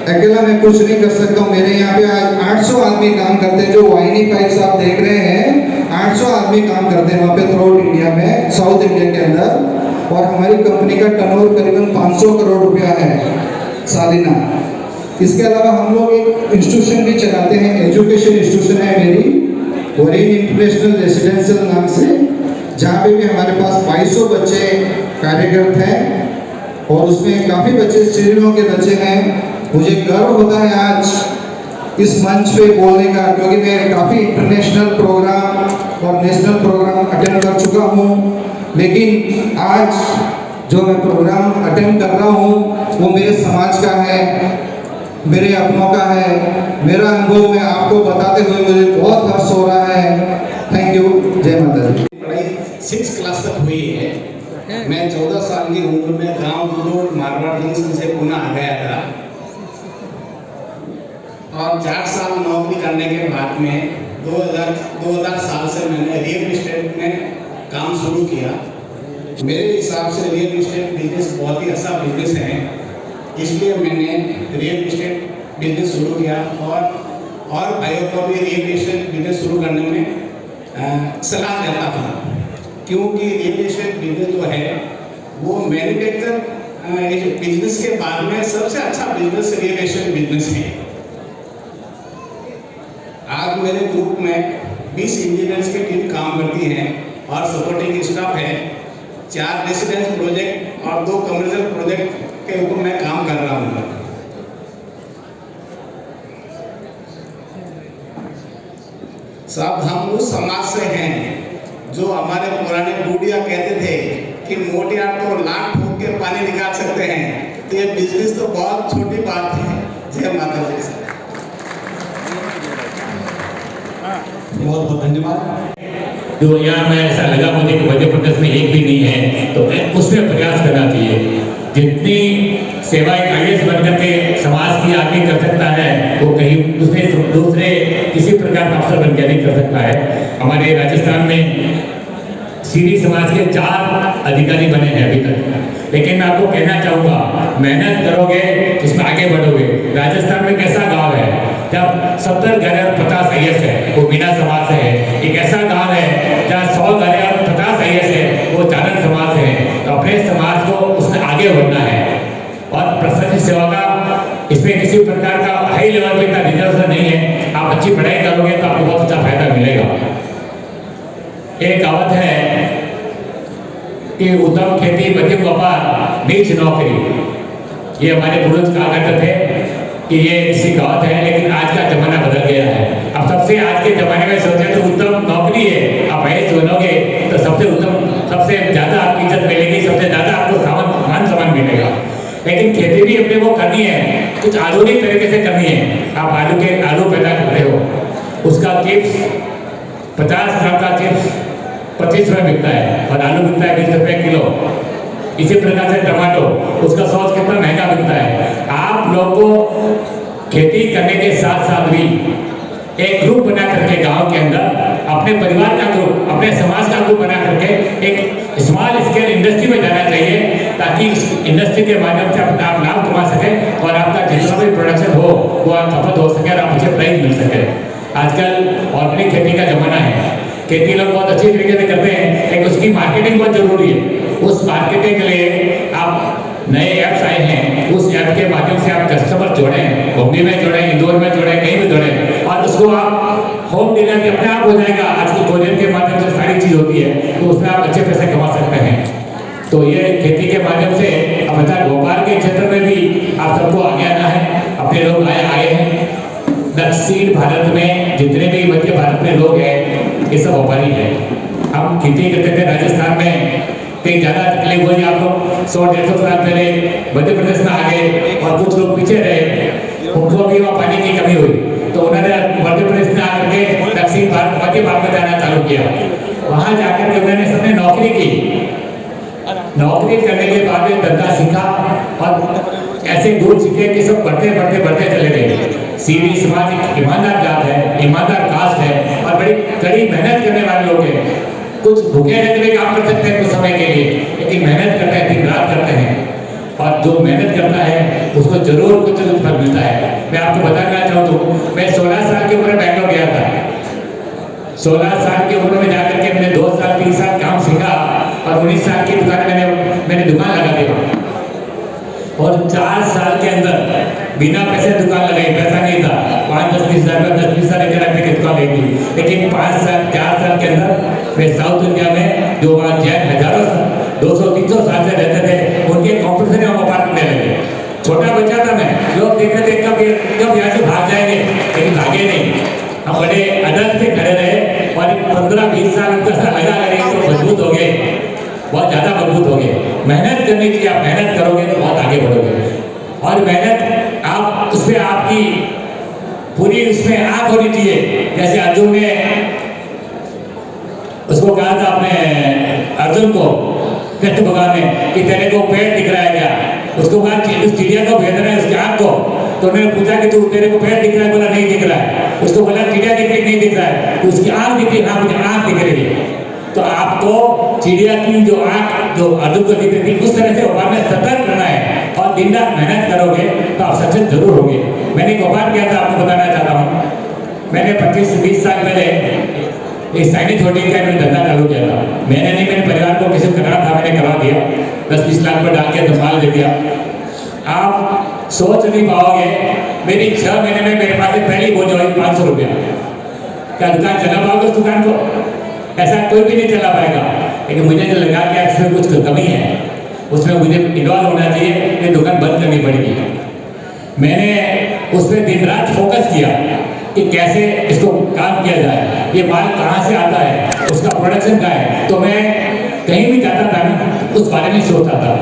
अकेला मैं कुछ नहीं कर सकता हूँ। मेरे यहाँ पे आज 800 आदमी काम करते हैं। जो वाइनी पाइप्स आप देख रहे हैं, 800 आदमी काम करते हैं वहाँ पे थ्रू आउट इंडिया में, साउथ इंडिया के अंदर। और हमारी कंपनी का टर्नओवर करीबन 500 करोड़ रुपया है सालाना। इसके अलावा हम लोग एक इंस्टीट्यूशन भी चलाते हैं, एजुकेशन इंस्टीट्यूशन है मेरी, वरीन इंटरनेशनल रेसिडेंशियल नाम से, जहाँ पे भी हमारे पास 2200 बच्चे कार्यरत हैं और उसमें काफ़ी बच्चे श्रीलंका के बच्चे हैं। मुझे गर्व होता है आज इस मंच पे बोलने का, क्योंकि मैं काफ़ी इंटरनेशनल प्रोग्राम और नेशनल प्रोग्राम चुका हूँ, लेकिन आज जो मैं प्रोग्राम अटेंड कर रहा हूँ वो मेरे समाज का है, मेरे अपनों का है। मेरा अनुभव मैं आपको बताते हुए मुझे बहुत हर्ष हो रहा है। Thank you. जय माता दी। पढ़ाई 6 क्लास तक हुई है। मैं 14 साल की उम्र में गांव दुदोड़ मारवाड़ जंक्शन से पुणे आ गया था और 4 साल नौकरी करने के बाद में 2000 साल से मैंने रियल इस्टेट में काम शुरू किया। मेरे हिसाब से रियल इस्टेट बिजनेस बहुत ही अच्छा बिजनेस है, इसलिए मैंने रियल इस्टेट बिजनेस शुरू किया और भाइयों को भी रियल इस्टेट बिजनेस शुरू करने में सलाह देता था, क्योंकि रियल इस्टेट बिजनेस जो है वो मैन्युफैक्चर बिजनेस के बाद में सबसे अच्छा बिजनेस रियल इस्टेट बिजनेस है। आज मेरे ग्रुप में 20 इंजीनियर्स की टीम काम करती है और सपोर्टिंग स्टाफ है। 4 रेसिडेंस प्रोजेक्ट और 2 कमर्शियल प्रोजेक्ट के ऊपर मैं काम कर रहा हूँ। सब हम उस समाज से हैं जो हमारे पुराने बूढ़िया कहते थे कि मोटियार तो लाख ठोक के पानी निकाल सकते हैं, तो ये बिजनेस तो बहुत छोटी बात है। जय माता दी। बहुत बहुत धन्यवाद। जो यहाँ में ऐसा लगा मुझे कि मध्य प्रदेश में एक भी नहीं है, तो उसमें प्रयास करना चाहिए। जितनी सेवा एक IAS बनकर के समाज की आगे कर सकता है, वो कहीं दूसरे किसी प्रकार का अफसर बन के नहीं कर सकता है। हमारे राजस्थान में सीधी समाज के 4 अधिकारी बने हैं अभी तक, लेकिन मैं आपको कहना चाहूँगा, मेहनत करोगे इसमें आगे बढ़ोगे। राजस्थान में कैसा गांव है जब 70 घर और 50 IAS है, वो मीना समाज से है। एक ऐसा गांव है जहाँ 100 घर और 50 IAS है, वो चारण समाज से है। तो अपने समाज को उसमें आगे बढ़ना है और प्रशासनिक सेवा का इसमें किसी प्रकार का हाई लेवल पे का रिजर्वेशन नहीं है। आप अच्छी पढ़ाई करोगे तो आपको बहुत अच्छा फायदा मिलेगा। एक कहावत है कि उत्तम खेती मध्यम व्यापार नीच नौकरी। ये हमारे पूर्वज कहा करते थे कि ये इसकी कहावत है, लेकिन आज का जमाना बदल गया है। अब सबसे आज के जमाने में सोचे तो उत्तम नौकरी है, आप IAS बनोगे तो सबसे उत्तम, सबसे ज़्यादा आपकी इज्जत मिलेगी, सबसे ज़्यादा आपको मान सम्मान मिलेगा। लेकिन खेती भी अपने को करनी है, कुछ आधुनिक तरीके से करनी है। आप आलू पैदा करते हो, उसका चिप्स 50 ग्राम का चिप्स 25 रुपये बिकता है और आलू बिकता है 20 रुपये किलो। इसी प्रकार से टमाटो, उसका सॉस कितना महंगा बिकता है। आप लोग को खेती करने के साथ साथ भी एक ग्रुप बना करके गांव के अंदर अपने परिवार का ग्रुप, अपने समाज का ग्रुप बना करके एक स्मॉल स्केल इंडस्ट्री में जाना चाहिए, ताकि इस इंडस्ट्री के माध्यम से अपना आप लाभ कमा सकें और आपका जितना भी प्रोडक्शन हो वो खपत हो सके और आपको प्राइस मिल सके। आजकल ऑर्गेनिक खेती का जमाना है, खेती लोग बहुत अच्छी तरीके से करते हैं, लेकिन उसकी मार्केटिंग बहुत जरूरी है। उस मार्केटिंग के लिए आप नए ऐप्स आए हैं, उस ऐप के माध्यम से आप कस्टमर जोड़ें, मुंबई में जोड़ें, इंदौर में जोड़ें, कहीं भी जोड़ें और उसको आप होम डिलीवरी अपने आप हो जाएगा। आज की कोरियर के माध्यम से सारी चीज़ होती है, तो उसमें आप अच्छे पैसे कमा सकते हैं। तो ये खेती के माध्यम से अब व्यापार के क्षेत्र में भी आप सबको आगे आना है। अपने लोग आए हैं। दक्षिण भारत में जितने भी मध्य भारत में लोग हैं, ये सब व्यापारी हैं। हम खेती करते थे राजस्थान में, कहीं ज़्यादा तकलीफ हुई। आप लोग 100-150 साल पहले मध्य प्रदेश में आ गए और कुछ लोग पीछे रहे, उनको भी वहाँ पानी की कमी हुई, तो उन्होंने मध्य प्रदेश में आकर के दक्षिण भारत मध्य भारत में जाना चालू किया। वहाँ जाकर के उन्होंने सबने नौकरी की। नौकरी करने के बाद में धंधा सीखा और ऐसे गुण सीखे कि सब बढ़ते चले गए। सीधी समाज एक ईमानदार जात है, ईमानदार कास्ट है और बड़ी कड़ी मेहनत करने वाले लोग हैं। कुछ भूखे रहने के काम कर सकते हैं कुछ समय के लिए, लेकिन मेहनत करते हैं, दिन रात करते हैं और जो मेहनत करता है उसको जरूर कुछ फल मिलता है। मैं आपको बताना चाहूँ तो मैं 16 साल की उम्र में बैंगलोर गया था। 16 साल की उम्र में जाकर के मैंने 2 साल 3 साल काम सीखा और 19 साल की दुकान मैंने दुकान लगा दी और 4 साल के अंदर बिना पैसे दुकान लगाई, पैसा नहीं था, 5-10-20 हज़ार का 10-20 हज़ार की दुकान लेगी। लेकिन 4 साल के अंदर मैं साउथ इंडिया में जो वहाँ जैन हजारों 200-300 साल से रहते थे, उनके कॉम्पिटिशन में व्यापार करने लगे। छोटा बच्चा था मैं, लोग देखते थे कब यहाँ से भाग जाएंगे, लेकिन भागे नहीं। हम बड़े अदब से खड़े रहे और 15-20 साल उनका लगा करेंगे तो मजबूत हो गए, बहुत ज़्यादा मजबूत हो गए। मेहनत करने के लिए आप मेहनत करोगे तो बहुत आगे बढ़ोगे, और मेहनत आप उसमें आपकी पूरी उसमें आँख होनी चाहिए। जैसे अर्जुन ने उसको कहा था अपने अर्जुन को, कृष्ण भगवान ने, कि तेरे को पेड़ दिख रहा है क्या? उसको कहा उस चिड़िया को भेज रहा है उसकी आँख को। तो उन्होंने पूछा कि तू तेरे को पेड़ दिख रहा है? बोला नहीं दिख रहा है। उसको बोला चिड़िया दिख रही, नहीं दिख रहा है। तो उसकी आँख दिख रही, हाँ मुझे आँख दिख रही है। तो आपको चिड़िया की जो आँख जो अर्जुन को दिख रही थी उस तरह से व्यापार में सतर्क रहना है, और दिन रात मेहनत करोगे तो आप सक्सेस जरूर होंगे। मैंने एक व्यापार किया था, आपको बताना चाहता हूँ। मैंने 25-20 साल पहले एक साइनेज होर्डिंग का मैंने धंधा चालू किया था। मैंने नहीं, मेरे परिवार को किसी को करना था, मैंने करवा दिया। 10-20 लाख पर डाल के संभाल दे दिया। आप सोच नहीं पाओगे, मेरी 6 महीने में मेरे पास पहली बोझ हुई 500 रुपया। क्या दुकान चला पाओगे उस दुकान को? ऐसा कोई भी नहीं चला पाएगा। लेकिन मुझे जो लगा कि इसमें कुछ कमी है, उसमें मुझे इन्वॉल्व होना चाहिए, ये दुकान बंद करनी पड़ेगी। मैंने उस पर दिन रात फोकस किया कि कैसे इसको काम किया जाए, ये माल कहाँ से आता है, उसका प्रोडक्शन क्या है। तो मैं कहीं भी जाता था ना, उस बारे में सोचता था।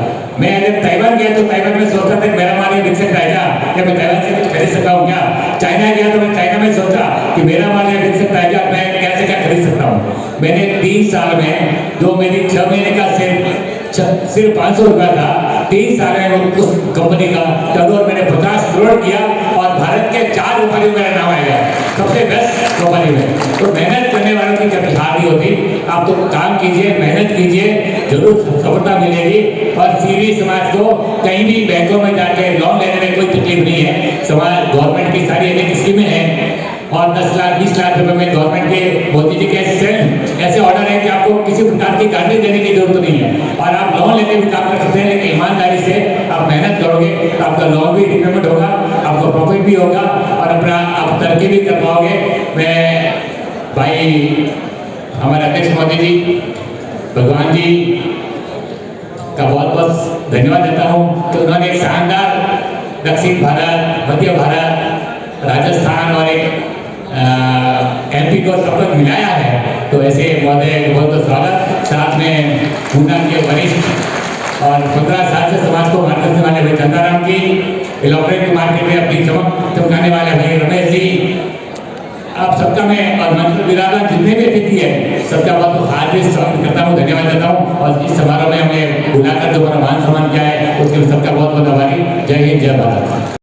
मैं जब ताइवान गया तो ताइवान में सोचता था कि मेरा माल ये बिक सकता है क्या, या मैं ताइवान से कुछ खरीद सकता हूँ क्या। चाइना गया तो मैं चाइना में सोचा कि मेरा माल ये बिक सकता है क्या, मैं कैसे क्या खरीद सकता हूँ। मैंने 3 साल में, जो मेरी 6 महीने का सिर्फ 500 रुपया था, 3 साल में उस कंपनी का टर्नओवर मैंने 50 करोड़ किया, और भारत के 4 कंपनी में मेरा नाम आएगा सबसे बेस्ट कंपनी में। तो मेहनत करने वालों की कभी हार नहीं होती। आप तो काम कीजिए, मेहनत कीजिए, जरूर सफलता मिलेगी। और सीधी समाज को कहीं भी बैंकों में जाके लोन लेने में कोई तकलीफ नहीं है। समाज गवर्नमेंट की सारी अनेक स्कीमें हैं, और 10 लाख 20 लाख रुपए में गवर्नमेंट के मोदी जी के ऐसे ऑर्डर है कि आपको किसी प्रकार की गारंटी देने की जरूरत नहीं है, और आप लोन लेके भी काम कर सकते हैं। लेकिन ईमानदारी से आप मेहनत करोगे तो आपका लोन भी रिपेमेंट होगा, आपको प्रॉफिट भी होगा, और अपना आप तरक्की भी कर पाओगे। मैं भाई हमारे अध्यक्ष मोदी जी, भगवान जी का बहुत बहुत धन्यवाद देता हूँ कि उन्होंने एक शानदार दक्षिण भारत, मध्य भारत, राजस्थान और एक MP को सब लोग मिलाया है। तो ऐसे महोदय बहुत बहुत स्वागत। साथ में पूना के वरिष्ठ और 15 साल से समाज को मार्गदर्शन वाले भाई चंदाराम जी, इलेक्ट्रॉनिक मार्केट में अपनी चमकाने वाले भाई रमेश जी, आप सबका मैं और मंत्र विराजमान जितने भी अतिथि है सबका बहुत हार्दिक स्वागत करता हूँ, धन्यवाद देता हूँ। और इस समारोह में हमें बुलाकर जो हमारा मान सम्मान किया है उसके लिए सबका बहुत बहुत आभारी। जय हिंद, जय भारत।